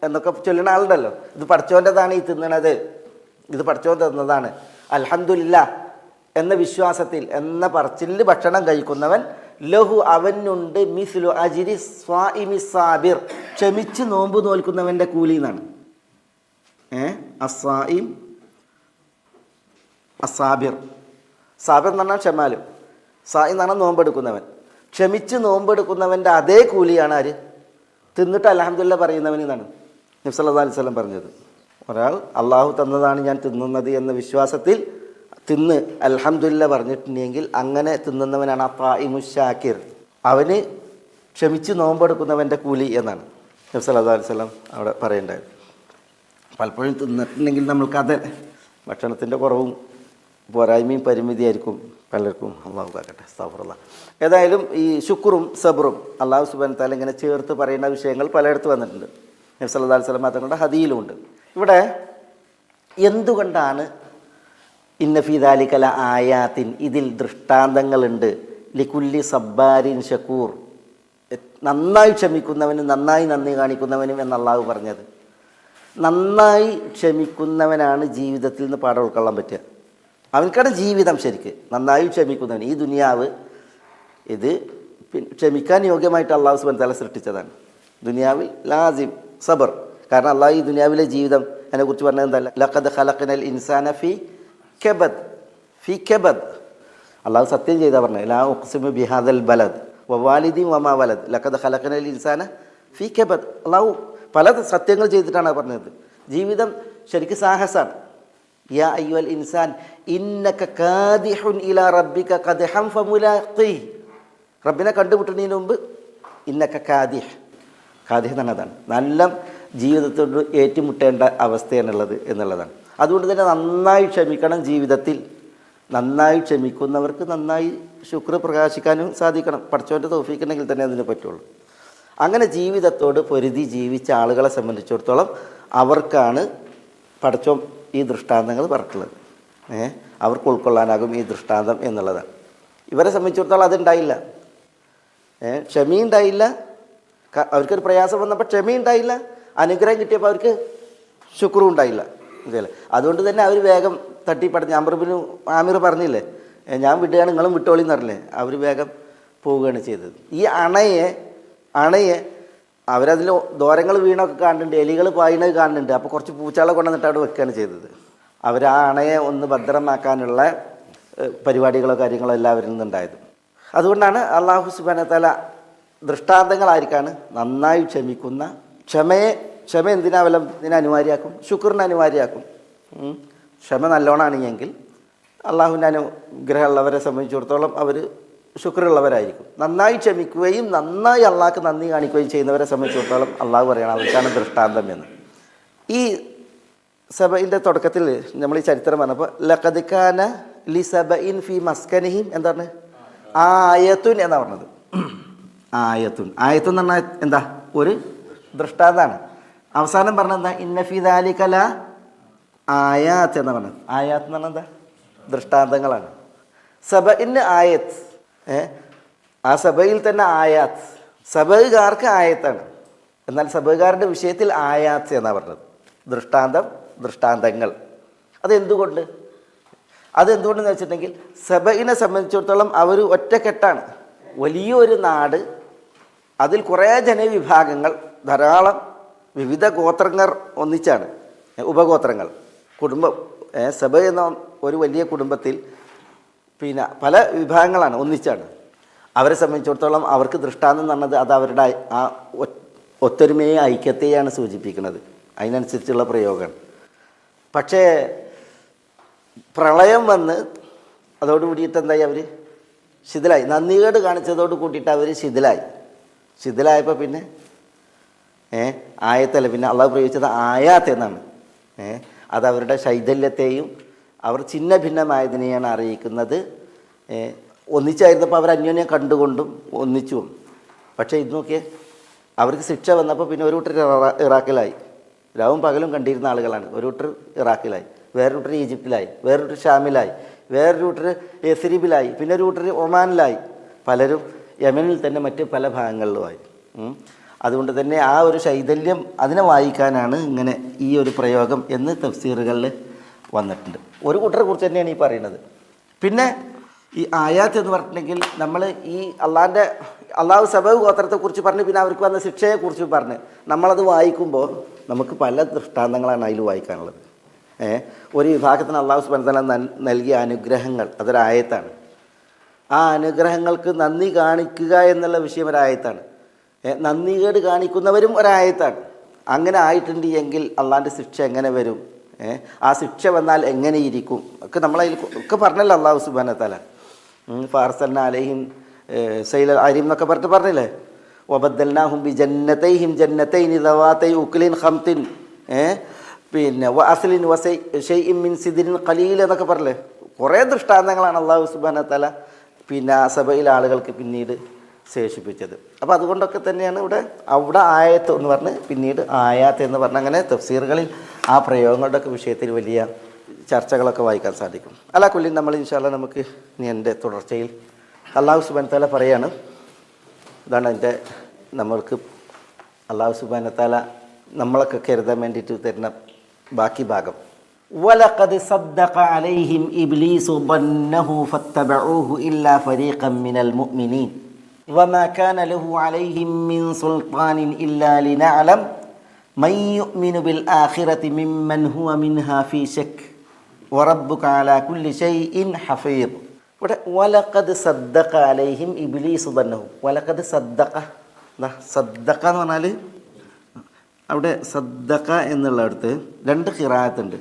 എന്നൊക്കെ ചൊല്ലുന്ന ആളുണ്ടല്ലോ, ഇത് പഠിച്ചോൻ്റെതാണ് ഈ തിന്നണത്, ഇത് പഠിച്ചോൻ തന്നതാണ്, അൽഹംദുലില്ലാ എന്ന വിശ്വാസത്തിൽ എന്ന പറച്ചിലിൽ ഭക്ഷണം കഴിക്കുന്നവൻ ലഹു അവനുണ്ട് മിസ്ലു അജ്രി സ്വാഇമി സാബിർ ക്ഷമിച്ച് നോമ്പ് നോൽക്കുന്നവൻ്റെ കൂലി എന്നാണ്. അസ്വാഇം അസാബിർ. സാബിർ എന്ന് പറഞ്ഞാൽ ക്ഷമാലും, സായി എന്ന് പറഞ്ഞാൽ നോമ്പെടുക്കുന്നവൻ. ക്ഷമിച്ച് നോമ്പെടുക്കുന്നവൻ്റെ അതേ കൂലിയാണ് ആര്? തിന്നിട്ട് അൽഹംദുലില്ലാ പറയുന്നവൻ എന്നാണ് നബി സല്ലല്ലാഹു അലൈഹി വസല്ലം പറഞ്ഞത്. ഒരാൾ അള്ളാഹു തന്നതാണ് ഞാൻ തിന്നുന്നത് എന്ന വിശ്വാസത്തിൽ തിന്ന് അൽഹംദുലില്ലാ പറഞ്ഞിട്ടുണ്ടെങ്കിൽ അങ്ങനെ തിന്നുന്നവനാണ് അത്താഇമു ശാകിർ. അവന് ക്ഷമിച്ച് നോമ്പെടുക്കുന്നവൻ്റെ കൂലി എന്നാണ് നബി സല്ലല്ലാഹു അലൈഹി വസല്ലം അവിടെ പറയേണ്ടത്. പലപ്പോഴും തിന്നിട്ടുണ്ടെങ്കിൽ നമ്മൾക്കത് ഭക്ഷണത്തിൻ്റെ കുറവും പോരായ്മയും പരിമിതിയായിരിക്കും പലർക്കും. അള്ളാഹു കാക്കട്ടെ, അസ്തഗ്ഫിറുല്ലാഹ്. ഏതായാലും ഈ ശുക്റും സബ്റും അള്ളാഹു സുബ്ഹാനഹു വ തആല ഇങ്ങനെ ചേർത്ത് പറയുന്ന വിഷയങ്ങൾ പലയിടത്ത് വന്നിട്ടുണ്ട്. നബി സല്ലല്ലാഹു അലൈഹി വസല്ലം തങ്ങളുടെ ഹദീയിലുമുണ്ട്. ഇവിടെ എന്തുകൊണ്ടാണ് ഇന്ന ഫീ ദാലിക ലആയാത്തിൻ, ഇതിൽ ദൃഷ്ടാന്തങ്ങളുണ്ട്, ലികുല്ലി സബ്ബാരിൻ ശകൂർ നന്നായി ക്ഷമിക്കുന്നവനും നന്നായി നന്ദി കാണിക്കുന്നവനും എന്ന് അള്ളാഹു പറഞ്ഞത്? നന്നായി ക്ഷമിക്കുന്നവനാണ് ജീവിതത്തിൽ നിന്ന് പാഠം ഉൾക്കൊള്ളാൻ പറ്റുക. അവൻക്കാണ് ജീവിതം ശരിക്ക്. നന്നായി ക്ഷമിക്കുന്നവൻ ഈ ദുനിയാവ് ഇത് ക്ഷമിക്കാൻ യോഗ്യമായിട്ട് അള്ളാഹു സുബ്ഹാനഹു വ തആല സൃഷ്ടിച്ചതാണ്. ദുനിയാവിൽ ലാസിം സബർ. കാരണം അള്ളാഹു ഈ ദുനിയാവിലെ ജീവിതം അതിനെക്കുറിച്ച് പറഞ്ഞത് എന്തല്ല, ലഖദ് ഖലഖനൽ ഇൻസാന ഫി കബദ്. അള്ളാഹു സത്യം ചെയ്താൽ പറഞ്ഞത്, ലാ ഉഖ്സിമു ബിഹാദൽ ബലദ് വവാലിദിൻ വമാ വലദ് ലഖദ് ഖലഖനൽ ഇൻസാന ഫി കബദ്. അള്ളാഹു പല സത്യങ്ങൾ ചെയ്തിട്ടാണ് പറഞ്ഞത്. ജീവിതം ശരിക്കും സാഹസാണ്. യാ അയ്യുൽ ഇൻസാൻ ഇന്നക കാദിഹുൻ ഇലാ റബ്ബിക ഖദ്ഹൻ ഫമുലാഖി. റബ്ബിനെ കണ്ടുമുട്ടുന്നതിന് മുമ്പ് ഇന്നക കാദിഹ് എന്നതാണ്, നല്ല ജീവിതത്തോട് ഏറ്റുമുട്ടേണ്ട അവസ്ഥയാണുള്ളത് എന്നുള്ളതാണ്. അതുകൊണ്ട് തന്നെ നന്നായി ക്ഷമിക്കണം. ജീവിതത്തിൽ നന്നായി ക്ഷമിക്കുന്നവർക്ക് നന്നായി ശുക്ർ പ്രകാശിക്കാനും സാധിക്കണം. പഠിച്ചവൻ്റെ തൗഫീഖുണ്ടെങ്കിൽ തന്നെ അതിന് പറ്റുള്ളൂ. അങ്ങനെ ജീവിതത്തോട് പൊരുതി ജീവിച്ച ആളുകളെ സംബന്ധിച്ചിടത്തോളം അവർക്കാണ് പഠിച്ചോൻ ഈ ദൃഷ്ടാന്തങ്ങൾ പറഞ്ഞിട്ടുള്ളത്. അവർക്ക് ഉൾക്കൊള്ളാനാകും ഈ ദൃഷ്ടാന്തം എന്നുള്ളതാണ്. ഇവരെ സംബന്ധിച്ചിടത്തോളം അതുണ്ടായില്ല. ക്ഷമയുണ്ടായില്ല. അവർക്കൊരു പ്രയാസം വന്നപ്പോൾ ക്ഷമയുണ്ടായില്ല. അനുഗ്രഹം കിട്ടിയപ്പോൾ അവർക്ക് ശുക്രും ഉണ്ടായില്ല. ഇതല്ലേ, അതുകൊണ്ട് തന്നെ അവർ വേഗം തട്ടിപ്പടഞ്ഞ് ആമിർ പറഞ്ഞില്ലേ, ഞാൻ വിടുകയാണ് നിങ്ങളും വിട്ടോളിന്ന് പറഞ്ഞില്ലേ, അവർ വേഗം പോവുകയാണ് ചെയ്തത്. ഈ അണയെ അവരതിൽ ദോരങ്ങൾ വീണൊക്കെ കാണുന്നുണ്ട്, എലികൾ പായണത് കാണുന്നുണ്ട്. അപ്പോൾ കുറച്ച് പൂച്ചാളെ കൊണ്ടുവന്നിട്ട് അവിടെ വെക്കുകയാണ് ചെയ്തത്. അവർ ആ അണയെ ഒന്ന് ഭദ്രമാക്കാനുള്ള പരിപാടികളോ കാര്യങ്ങളോ എല്ലാവരിൽ നിന്നുണ്ടായത്. അതുകൊണ്ടാണ് അല്ലാഹു സുബ്ഹാനഹു വ തആല ദൃഷ്ടാന്തങ്ങളായിരിക്കാണ് നന്നായി ക്ഷമിക്കുന്ന ക്ഷമ ഇതിനെ അനിവാര്യമാക്കും, ശുക്രിനെ അനിവാര്യമാക്കും. ക്ഷമ നല്ലോണമാണെങ്കിൽ അള്ളാഹുവിൻ്റെ അനുഗ്രഹമുള്ളവരെ സംബന്ധിച്ചിടത്തോളം അവർ ശുക്രുള്ളവരായിരിക്കും. നന്നായി ക്ഷമിക്കുകയും നന്നായി അള്ളാഹ്ക്ക് നന്ദി കാണിക്കുകയും ചെയ്യുന്നവരെ സംബന്ധിച്ചിടത്തോളം അള്ളാഹു പറയണം അവർക്കാണ് ദൃഷ്ടാന്തം എന്ന്. ഈ സബയിൻ്റെ തുടക്കത്തിൽ നമ്മൾ ഈ ചരിത്രം പറഞ്ഞപ്പോൾ ലഖദ് കാന ലി സബഇൻ ഫി മസ്കനിഹിം എന്താണ് ആയത്തുൻ എന്നാണ് പറഞ്ഞത്. ആയത്തുൻ എന്ന് പറഞ്ഞാൽ എന്താ, ഒരു ദൃഷ്ടാന്താണ്. അവസാനം പറഞ്ഞത് എന്താ, ഇന്ന ഫി ദാലിക ല ആയാത്ത് എന്ന് പറഞ്ഞത്. ആയാത്ത് എന്ന് പറഞ്ഞാൽ എന്താ, ദൃഷ്ടാന്തങ്ങളാണ്. സബഇന് ആയത്ത്, ആ സബയിൽ തന്നെ ആയാത്ത്. സബകാർക്ക് ആയത്താണ്, എന്നാൽ സബകാരുടെ വിഷയത്തിൽ ആയാത്ത് എന്നാണ് പറഞ്ഞത്. ദൃഷ്ടാന്തങ്ങൾ. അതെന്തുകൊണ്ടെന്ന് വെച്ചിട്ടുണ്ടെങ്കിൽ സബയിനെ സംബന്ധിച്ചിടത്തോളം അവർ ഒറ്റക്കെട്ടാണ്. വലിയൊരു നാട്, അതിൽ കുറേ ജനവിഭാഗങ്ങൾ, ധാരാളം വിവിധ ഗോത്രങ്ങൾ ഒന്നിച്ചാണ്, ഉപഗോത്രങ്ങൾ, കുടുംബം. സബ എന്ന ഒരു വലിയ കുടുംബത്തിൽ പിന്നെ പല വിഭാഗങ്ങളാണ്, ഒന്നിച്ചാണ്. അവരെ സംബന്ധിച്ചിടത്തോളം അവർക്ക് ദൃഷ്ടാന്തം എന്ന് പറഞ്ഞത് അത് അവരുടെ ആ ഒത്തൊരുമയെ ഐക്യത്തെയാണ് സൂചിപ്പിക്കുന്നത്. അതിനനുസരിച്ചുള്ള പ്രയോഗമാണ്. പക്ഷേ പ്രളയം വന്ന് അതോടുകൂടിയിട്ട് എന്തായി, അവർ ശിഥിലായി. നന്ദികേട് കാണിച്ചതോട് കൂട്ടിയിട്ട് അവർ ശിഥിലായപ്പോൾ പിന്നെ ആയത്തല്ല, പിന്നെ അള്ളാഹു പ്രയോഗിച്ചത് ആയാത്ത് എന്നാണ്. അത് അവരുടെ ശൈഥല്യത്തെയും അവർ ഛിന്ന ഭിന്നമായതിനെയാണ് അറിയിക്കുന്നത്. ഒന്നിച്ചായിരുന്നപ്പോൾ അവർ അന്യോന്യം കണ്ടുകൊണ്ടും ഒന്നിച്ചും. പക്ഷേ ഇത് നോക്കിയേ, അവർക്ക് ശിക്ഷ വന്നപ്പോൾ പിന്നെ ഒരു കൂട്ടർ ഇറാഖിലായി. രാവും പകലും കണ്ടിരുന്ന ആളുകളാണ്. ഒരു കൂട്ടർ ഇറാഖിലായി, വേറൊരു കൂട്ടർ ഈജിപ്തിലായി, വേറൊരു കൂട്ടർ ഷാമിലായി, വേറൊരു കൂട്ടർ യസ്രിബിലായി, പിന്നെ ഒരു കൂട്ടർ ഒമാനിലായി, പലരും യമനിൽ തന്നെ മറ്റ് പല ഭാഗങ്ങളിലുമായി. അതുകൊണ്ട് തന്നെ ആ ഒരു ശൈഥല്യം അതിനെ വായിക്കാനാണ് ഇങ്ങനെ ഈ ഒരു പ്രയോഗം എന്ന് തഫ്സീറുകളിൽ വന്നിട്ടുണ്ട്. ഒരു കൂട്ടരെ കുറിച്ച് തന്നെയാണ് ഈ പറയുന്നത്. പിന്നെ ഈ ആയാത്ത് എന്ന് പറഞ്ഞിട്ടുണ്ടെങ്കിൽ നമ്മൾ ഈ അള്ളാഹു സബബ് ഗോത്രത്തെക്കുറിച്ച് പറഞ്ഞ് പിന്നെ അവർക്ക് വന്ന ശിക്ഷയെക്കുറിച്ച് പറഞ്ഞ് നമ്മളത് വായിക്കുമ്പോൾ നമുക്ക് പല ദൃഷ്ടാന്തങ്ങളാണ് അതിൽ വായിക്കാനുള്ളത്. ഒരു വിഭാഗത്തിന് അള്ളാഹു സുബ്ഹാനഹു വ തആല നൽകിയ അനുഗ്രഹങ്ങൾ അതൊരായത്താണ്. ആ അനുഗ്രഹങ്ങൾക്ക് നന്ദി കാണിക്കുക എന്നുള്ള വിഷയം ഒരായത്താണ്. നന്ദികേട് കാണിക്കുന്നവരും ഒരായത്താണ്. അങ്ങനെ ആയിട്ടുണ്ട് എങ്കിൽ അള്ളാഹിൻ്റെ ശിക്ഷ എങ്ങനെ വരും, ആ ശിക്ഷ വന്നാൽ എങ്ങനെ ഇരിക്കും ഒക്കെ നമ്മളതിൽ ഒക്കെ പറഞ്ഞല്ലോ അള്ളാഹു സുബ്ഹാനഹു വ തആല. ഫാർസൽന അലൈഹിം സൈല അരിം എന്നൊക്കെ പറഞ്ഞില്ലേ, വബദ്ദൽനാഹും ബി ജന്നതൈഹിം ജന്നതൈനി ദവാതൈ ഉക്ലിൻ ഖംതിൻ പിന്നെ വ അസ്ലിൻ വ ഷൈഇൻ മിൻ സിദ്രിൻ ഖലീൽ എന്നൊക്കെ പറഞ്ഞില്ലേ. കുറേ ദൃഷ്ടാന്തങ്ങളാണ് അള്ളാഹു സുബ്ഹാനഹു വ തആല പിന്നെ സബയിലെ ആളുകൾക്ക് പിന്നീട് ശേഷിപ്പിച്ചത്. അപ്പോൾ അതുകൊണ്ടൊക്കെ തന്നെയാണ് അവിടെ ആയത്ത് എന്ന് പറഞ്ഞ് പിന്നീട് ആയാത്ത് എന്ന് പറഞ്ഞ് അങ്ങനെ തഫ്സീറുകളിൽ ആ പ്രയോഗങ്ങളുടെ ഒക്കെ വിഷയത്തിൽ വലിയ ചർച്ചകളൊക്കെ വായിക്കാൻ സാധിക്കും. അലാ കുല്ലി നമ്മൾ ഇൻഷാ അല്ലാഹ് നമുക്ക് ഇനി എൻ്റെ തുടർച്ചയിൽ അല്ലാഹു സുബ്ഹാനഹു വ തആല പറയാണ്. ഇതാണ് എൻ്റെ നമ്മൾക്ക് അല്ലാഹു സുബ്ഹാനഹു വ തആല നമ്മളൊക്കെ കരുതാൻ വേണ്ടിയിട്ട് തരുന്ന ബാക്കി ഭാഗം. വലഖദ് സദ്ദഖ അലൈഹിം ഇബ്ലീസു ظنഹു ഫത്തബഊഹു ഇല്ലാ ഫരീഖൻ മിനൽ മുഅ്മിനീൻ വമാ കാന ലഹു അലൈഹിം മിൻ സുൽത്താനിൻ ഇല്ലാ ലിനഅലം മൻ യുഅ്മിനു ബിൽ ആഖിറതി മിമ്മൻ ഹുവ മിൻഹാ ഫീ ശക്ക് വറബ്ബുക അലാ കുല്ലി ഷൈഇൻ ഹഫീദ്. ഇവിടെ വലഖദ് സദ്ദഖ അലൈഹിം ഇബ്ലീസു ദന്നഹു. വലഖദ് സദ്ദഖ, സദ്ദഖ എന്ന് പറഞ്ഞാൽ അവിടെ സദ്ദഖ എന്നുള്ളടത്ത് രണ്ട് ഖിറാഅത്തുണ്ട്.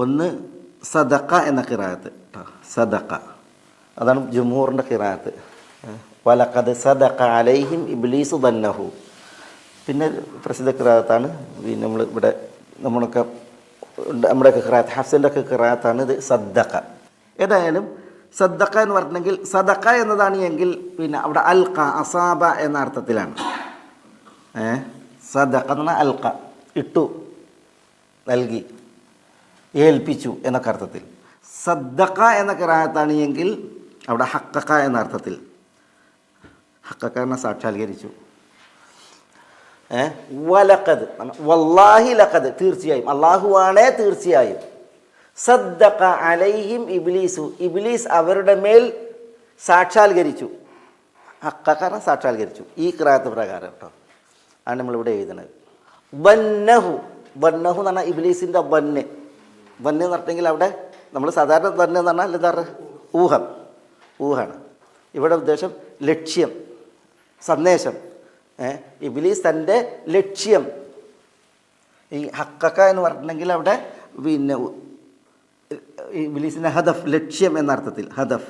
ഒന്ന് സദഖ എന്ന ഖിറാഅത്ത്, സദഖ, അതാണ് ജുംഹൂറിൻ്റെ ഖിറാഅത്ത്. വലഖദ് സദഖ അലൈഹിം ഇബ്ലീസു ദന്നഹു. പിന്നെ പ്രസിദ്ധ ഖിറാഅത്താണ് നമ്മൾ ഇവിടെ നമ്മുടെയൊക്കെ ഖിറാഅത്ത്, ഹഫ്സിൻ്റെ ഒക്കെ ഖിറാഅത്താണ് ഇത് സദ്ദഖ. ഏതായാലും സദ്ദഖ എന്ന് പറഞ്ഞെങ്കിൽ സദഖ എന്നതാണ് എങ്കിൽ പിന്നെ അവിടെ അൽഖ, അസാബ എന്ന അർത്ഥത്തിലാണ്. സദഖ എന്ന് പറഞ്ഞാൽ അൽഖ, ഇട്ടു, നൽകി, ഏൽപ്പിച്ചു എന്നൊക്കെ അർത്ഥത്തിൽ. സദ്ദഖ എന്ന ഖിറാഅത്താണ് എങ്കിൽ അവിടെ ഹഖഖ എന്ന അർത്ഥത്തിൽ. ഹഖഖ എന്ന സാക്ഷാത്കരിച്ചു. വലഖദ് വല്ലാഹി ലഖദ്, തീർച്ചയായും, അള്ളാഹുവാണേ തീർച്ചയായും. സദ്ദഖ അലൈഹിം ഇബ്ലീസു, ഇബ്ലീസ് അവരുടെ മേൽ സാക്ഷാത്കരിച്ചു. ഹഖഖ സാക്ഷാത്കരിച്ചു. ഈ ഖിറാഅത്ത് പ്രകാരം കേട്ടോ ആണ് നമ്മളിവിടെ എഴുതുന്നത്. ബന്നഹു, ബന്നഹു എന്ന് പറഞ്ഞാൽ ഇബ്ലീസിൻ്റെ ബന്ന്. ബന്ന് എന്ന് പറഞ്ഞെങ്കിൽ അവിടെ നമ്മൾ സാധാരണ ബന്ന് എന്ന് പറഞ്ഞാൽ എന്താ പറയുക, ഊഹം, ഊഹാണ്. ഇവിടെ ഉദ്ദേശം ലക്ഷ്യം, സന്ദേശം. ഇബ്ലീസ് തൻ്റെ ലക്ഷ്യം, ഈ ഹഖഖ എന്ന് പറഞ്ഞിട്ടുണ്ടെങ്കിൽ അവിടെ പിന്നെ ഇബ്ലീസിൻ്റെ ഹദഫ്, ലക്ഷ്യം എന്നർത്ഥത്തിൽ. ഹദഫ്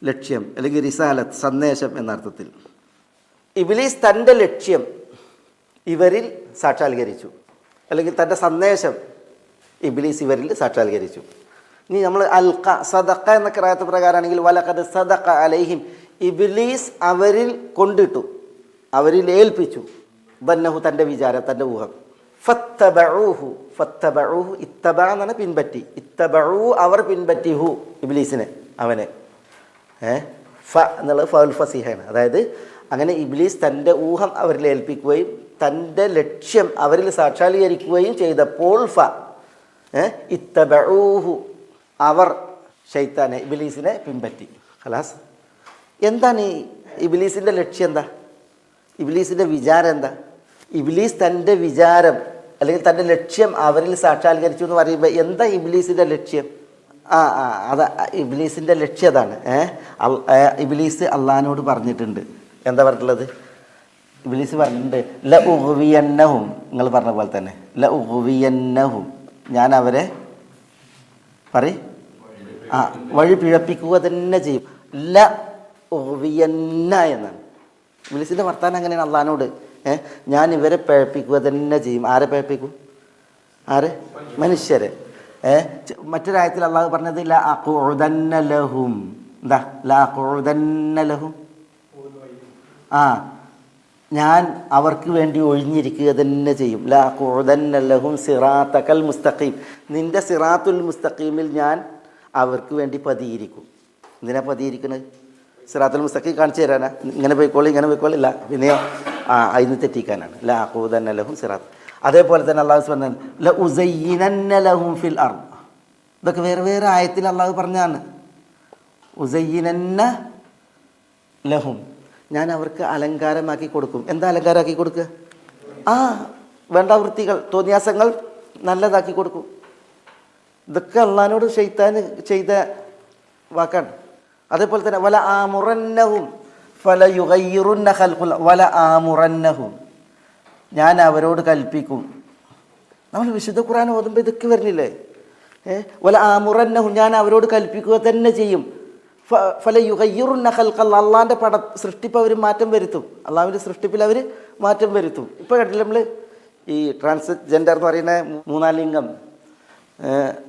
ലക്ഷ്യം, അല്ലെങ്കിൽ റിസാലത്ത് സന്ദേശം എന്നർത്ഥത്തിൽ. ഇബ്ലീസ് തൻ്റെ ലക്ഷ്യം ഇവരിൽ സാക്ഷാത്കരിച്ചു, അല്ലെങ്കിൽ തൻ്റെ സന്ദേശം ഇബ്ലീസ് ഇവരിൽ സാക്ഷാത്കരിച്ചു. ഇനി നമ്മൾ അൽഖ, സദഖ എന്ന ഖിറാഅത്ത് പ്രകാരമാണെങ്കിൽ വലഖദ് സദഖ അലൈഹിം, ഇബ്ലീസ് അവരിൽ കൊണ്ടിട്ടു, അവരിൽ ഏൽപ്പിച്ചു. ബന്നഹു തൻ്റെ വിചാരം, തൻ്റെ ഊഹം. ഫത്തബഊഹു, ഫത്തബഊഹു ഇത്തബ എന്നാണ് പിൻപറ്റി. ഇത്തബഊ അവർ പിൻപറ്റി, ഹു ഇബ്ലീസിനെ, അവനെ. ഫ എന്നുള്ളത് ഫൗൽ ഫസീഹയാണ്. അതായത് അങ്ങനെ ഇബ്ലീസ് തൻ്റെ ഊഹം അവരിൽ ഏൽപ്പിക്കുകയും തൻ്റെ ലക്ഷ്യം അവരിൽ സാക്ഷാത്കരിക്കുകയും ചെയ്തപ്പോൾ ഫ ഇത്തബഊഹു, അവർ ശൈത്താനെ, ഇബ്ലീസിനെ പിൻപറ്റി. ഖലാസ്. എന്താണ് ഈ ഇബ്ലീസിൻ്റെ ലക്ഷ്യം? എന്താ ഇബ്ലീസിൻ്റെ വിചാരം? എന്താ ഇബ്ലീസ് തൻ്റെ വിചാരം അല്ലെങ്കിൽ തൻ്റെ ലക്ഷ്യം അവരിൽ സാക്ഷാത്കരിച്ചു എന്ന് പറയുമ്പോൾ എന്താ ഇബ്ലീസിൻ്റെ ലക്ഷ്യം? അതാ ഇബ്ലീസിൻ്റെ ലക്ഷ്യം അതാണ്. ഇബ്ലീസ് അള്ളാഹിനോട് പറഞ്ഞിട്ടുണ്ട്. എന്താ പറഞ്ഞിട്ടുള്ളത്? ഇബ്ലീസ് പറഞ്ഞിട്ടുണ്ട്, ല ഉഗ്വിയന്നഹും, നിങ്ങൾ പറഞ്ഞ പോലെ തന്നെ, ല ഉഗ്വിയന്നഹും, ഞാൻ അവരെ വഴി പിഴപ്പിക്കുക തന്നെ ചെയ്യും. ല ഉഗ്വിയന്ന എന്നാണ് ഇബ്ലീസിൻ്റെ വർത്താനം. അങ്ങനെയാണ് അള്ളാഹിനോട്, ഞാൻ ഇവരെ പിഴപ്പിക്കുക തന്നെ ചെയ്യും. ആരെ പിഴപ്പിക്കും? ആരെ? മനുഷ്യരെ. മറ്റൊരായത്തിൽ അള്ളാഹു പറഞ്ഞത് ല അഖുദന്ന ലഹും, എന്താ ല അഖുദന്ന ലഹും, ഞാൻ അവർക്ക് വേണ്ടി ഒഴിഞ്ഞിരിക്കുക തന്നെ ചെയ്യും. ല അഖുദന്ന ലഹും സിറാത്തക്കൽ മുസ്തഖീം, നിൻ്റെ സിറാത്തുൽ മുസ്തഖീമിൽ ഞാൻ അവർക്ക് വേണ്ടി പതിയിരിക്കും. എന്തിനാ പതിയിരിക്കുന്നത്? സിറാത്തുൽ മുസ്തഖീം കാണിച്ചു തരാനാ, ഇങ്ങനെ പോയിക്കോളി ഇങ്ങനെ പോയിക്കോളില്ല, പിന്നെയോ അതിന് തെറ്റിക്കാനാണ്. ല അഖുദന്ന ലഹും സിറാത്ത്. അതേപോലെ തന്നെ അള്ളാഹു പറഞ്ഞ ല ഉസയ്യിനന്ന ലഹും ഫിൽ അർദ്, ഇതൊക്കെ വേറെ വേറെ ആയത്തിൽ അള്ളാഹു പറഞ്ഞാണ്. ഉസയ്യിനന്ന ലഹും, ഞാൻ അവർക്ക് അലങ്കാരമാക്കി കൊടുക്കും. എന്താ അലങ്കാരമാക്കി കൊടുക്കുക? വേണ്ട വൃത്തികൾ, തോന്നിയാസങ്ങൾ നല്ലതാക്കി കൊടുക്കും. ഇതൊക്കെ അള്ളാഹിനോട് ശൈത്താൻ ചെയ്ത വാക്കാണ്. അതേപോലെ തന്നെ വല ആമുറന്നഹും ഫല യുഗയ്യിറുന്ന ഖൽഖുൽ, വല ആമുറന്നഹും, ഞാൻ അവരോട് കൽപ്പിക്കും. നമ്മൾ വിശുദ്ധ ഖുർആൻ ഓതുമ്പോൾ ഇതൊക്കെ വരുന്നില്ലേ? വല ആമുറന്നഹും, ഞാൻ അവരോട് കൽപ്പിക്കുക തന്നെ ചെയ്യും. ഫല യുഗയ്യിറുന്ന ഖൽഖൽ, അള്ളാഹിൻ്റെ സൃഷ്ടിപ്പ് അവർ മാറ്റം വരുത്തും. അള്ളാഹുവിൻ്റെ സൃഷ്ടിപ്പിൽ അവർ മാറ്റം വരുത്തും. ഇപ്പോൾ കണ്ടില്ല നമ്മൾ ഈ ട്രാൻസ്ജെൻഡർ എന്ന് പറയുന്ന മൂന്നാം ലിംഗം,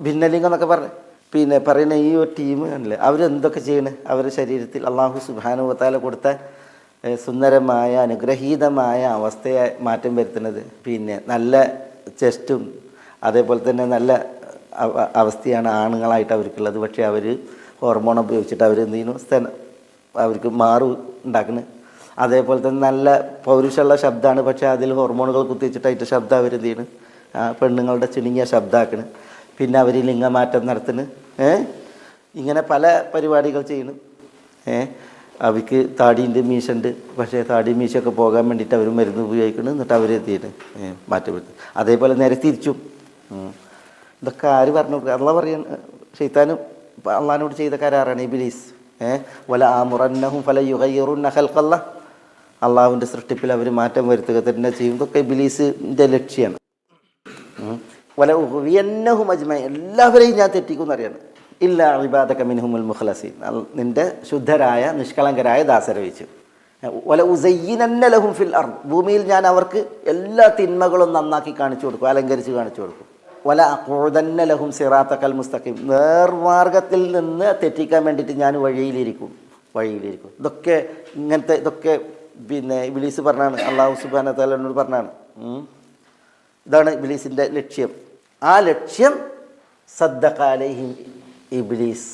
ഭിന്നലിംഗം എന്നൊക്കെ പിന്നെ പറയുന്ന ഈ ഒരു ടീം കണ്ടില്ലേ, അവരെന്തൊക്കെ ചെയ്യണേ? അവരുടെ ശരീരത്തിൽ അള്ളാഹു സുബ്ഹാനഹു വതആല കൊടുത്ത സുന്ദരമായ അനുഗ്രഹീതമായ അവസ്ഥയെ മാറ്റം വരുത്തുന്നത്. പിന്നെ നല്ല ചെസ്റ്റും അതേപോലെ തന്നെ നല്ല അവസ്ഥയാണ് ആണുങ്ങളായിട്ട് അവർക്കുള്ളത്. പക്ഷേ അവർ ഹോർമോൺ ഉപയോഗിച്ചിട്ട് അവർ എന്ത് ചെയ്യുന്നു? അവർക്ക് മാറു ഉണ്ടാക്കുന്നത്. അതേപോലെ തന്നെ നല്ല പൗരുഷമുള്ള ശബ്ദമാണ്, പക്ഷേ അതിൽ ഹോർമോണുകൾ കുത്തിവെച്ചിട്ടായിട്ട് ശബ്ദം അവരെന്ത് ചെയ്യണം? പെണ്ണുങ്ങളുടെ ചിണുങ്ങിയ ശബ്ദമാക്കണം. പിന്നെ അവർ ലിംഗമാറ്റം നടത്തുന്നു. ഇങ്ങനെ പല പരിപാടികൾ ചെയ്യണം. അവർക്ക് താടീൻ്റെ മീശുണ്ട്, പക്ഷേ താടി മീശയൊക്കെ പോകാൻ വേണ്ടിയിട്ട് അവർ മരുന്ന് ഉപയോഗിക്കണം. എന്നിട്ട് അവർ എത്തിയിട്ട് മാറ്റപ്പെടുത്തും. അതേപോലെ നേരെ തിരിച്ചും. ഇതൊക്കെ ആര് പറഞ്ഞു കൊടുക്കുക? അള്ളാഹ് പറയാൻ ശൈത്താനും അള്ളാഹിനോട് ചെയ്ത കരാറാണ് ഇബ്ലീസ്. വല ആമുറന്നഹും ഫല യുഗയ്യിറുന്ന ഖൽഖല്ലാഹ്, അള്ളാഹുവിൻ്റെ സൃഷ്ടിപ്പിൽ അവർ മാറ്റം വരുത്തുക തന്നെ ചെയ്യും. ഇതൊക്കെ ഇബ്ലീസിൻ്റെ ലക്ഷ്യമാണ്. വല ഉഗ്വിയന്നഹും അജ്മഈൻ, എല്ലാവരെയും ഞാൻ തെറ്റിക്കും എന്നറിയാണ്. ഇല്ല ഇബാദക മിൻഹുമുൽ മുഖ്ലസീൻ, നിൻ്റെ ശുദ്ധരായ നിഷ്കളങ്കരായ ദാസരെ വെച്ചു. വല ഉസയ്യിനന്ന ലഹും ഫിൽ അർദ്, ഭൂമിയിൽ ഞാൻ അവർക്ക് എല്ലാ തിന്മകളും നന്നാക്കി കാണിച്ചു കൊടുക്കും, അലങ്കരിച്ച് കാണിച്ചു കൊടുക്കും. വല അഖൂദന്ന ലഹും സിറാത്തക്കൽ മുസ്തഖീം, നേർമാർഗത്തിൽ നിന്ന് തെറ്റിക്കാൻ വേണ്ടിയിട്ട് ഞാൻ വഴിയിലിരിക്കും. ഇതൊക്കെ പിന്നെ ഇബ്ലീസ് പറഞ്ഞാണ്, അല്ലാഹു സുബ്ഹാനഹു വ തആലയോട് പറഞ്ഞാണ്. ഇതാണ് ഇബ്ലീസിൻ്റെ ലക്ഷ്യം. ആ ലക്ഷ്യം സദ്ദഖ അലൈഹിം ഇബ്ലീസ്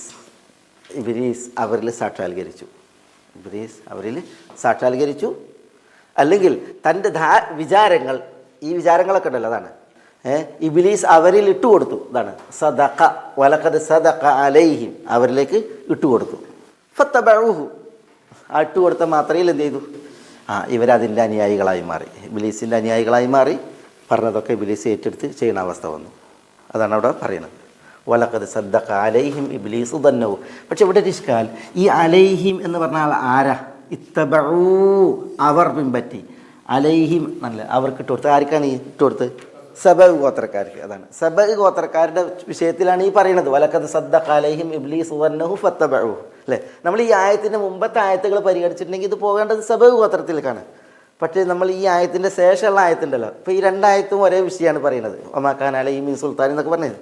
അവരിൽ സാക്ഷാത്കരിച്ചു. അല്ലെങ്കിൽ തൻ്റെ വിചാരങ്ങൾ, ഈ വിചാരങ്ങളൊക്കെ ഉണ്ടല്ലോ, അതാണ് ഇബ്ലീസ് അവരിൽ ഇട്ടുകൊടുത്തു. ഇതാണ് സദഖ, വലഖദ് സദഖ അലൈഹിം, അവരിലേക്ക് ഇട്ടുകൊടുത്തു. ഫത്തബഊഹു, ആ ഇട്ടുകൊടുത്ത മാത്രയിൽ എന്ത് ചെയ്തു? ഇവരതിൻ്റെ അനുയായികളായി മാറി, ഇബ്ലീസിൻ്റെ അനുയായികളായി മാറി. പറഞ്ഞതൊക്കെ ഇബ്ലീസ് ഏറ്റെടുത്ത് ചെയ്യുന്ന അവസ്ഥ വന്നു. അതാണ് അവിടെ പറയുന്നത്. വലഖദ് സദ്ദഖ അലൈഹിം ഇബ്ലീസു ദന്നഹു. പക്ഷെ ഇവിടെ ഇഷ്കാൽ, ഈ അലൈഹിം എന്ന് പറഞ്ഞാൽ ആരാ? ഇത്തബഊ, അവർ പിൻപറ്റി. അലൈഹിം നല്ല അവർക്ക് ഇട്ടുകൊടുത്ത്. ആർക്കാണ് ഈ ഇട്ടുകൊടുത്ത്? സബഅ് ഗോത്രക്കാർക്ക്. അതാണ് സബഅ് ഗോത്രക്കാരുടെ വിഷയത്തിലാണ് ഈ പറയുന്നത്. വലഖദ് സദ്ദഖ അലൈഹിം ഇബ്ലീസു ദന്നഹു ഫത്തബഊ. അല്ലേ? നമ്മൾ ഈ ആയത്തിൻ്റെ മുമ്പത്തെ ആയത്തുകൾ പരിഗണിച്ചിട്ടുണ്ടെങ്കിൽ ഇത് പോകേണ്ടത് സബഅ് ഗോത്രത്തിലേക്കാണ്. പക്ഷേ നമ്മൾ ഈ ആയത്തിൻ്റെ ശേഷമുള്ള ആയത്തുണ്ടല്ലോ, ഇപ്പോൾ ഈ രണ്ടായത്തും ഒരേ വിഷയമാണ് പറയുന്നത്. വമാ കാന അലൈഹിം മിൻ സുൽത്താൻ എന്നൊക്കെ പറഞ്ഞത്.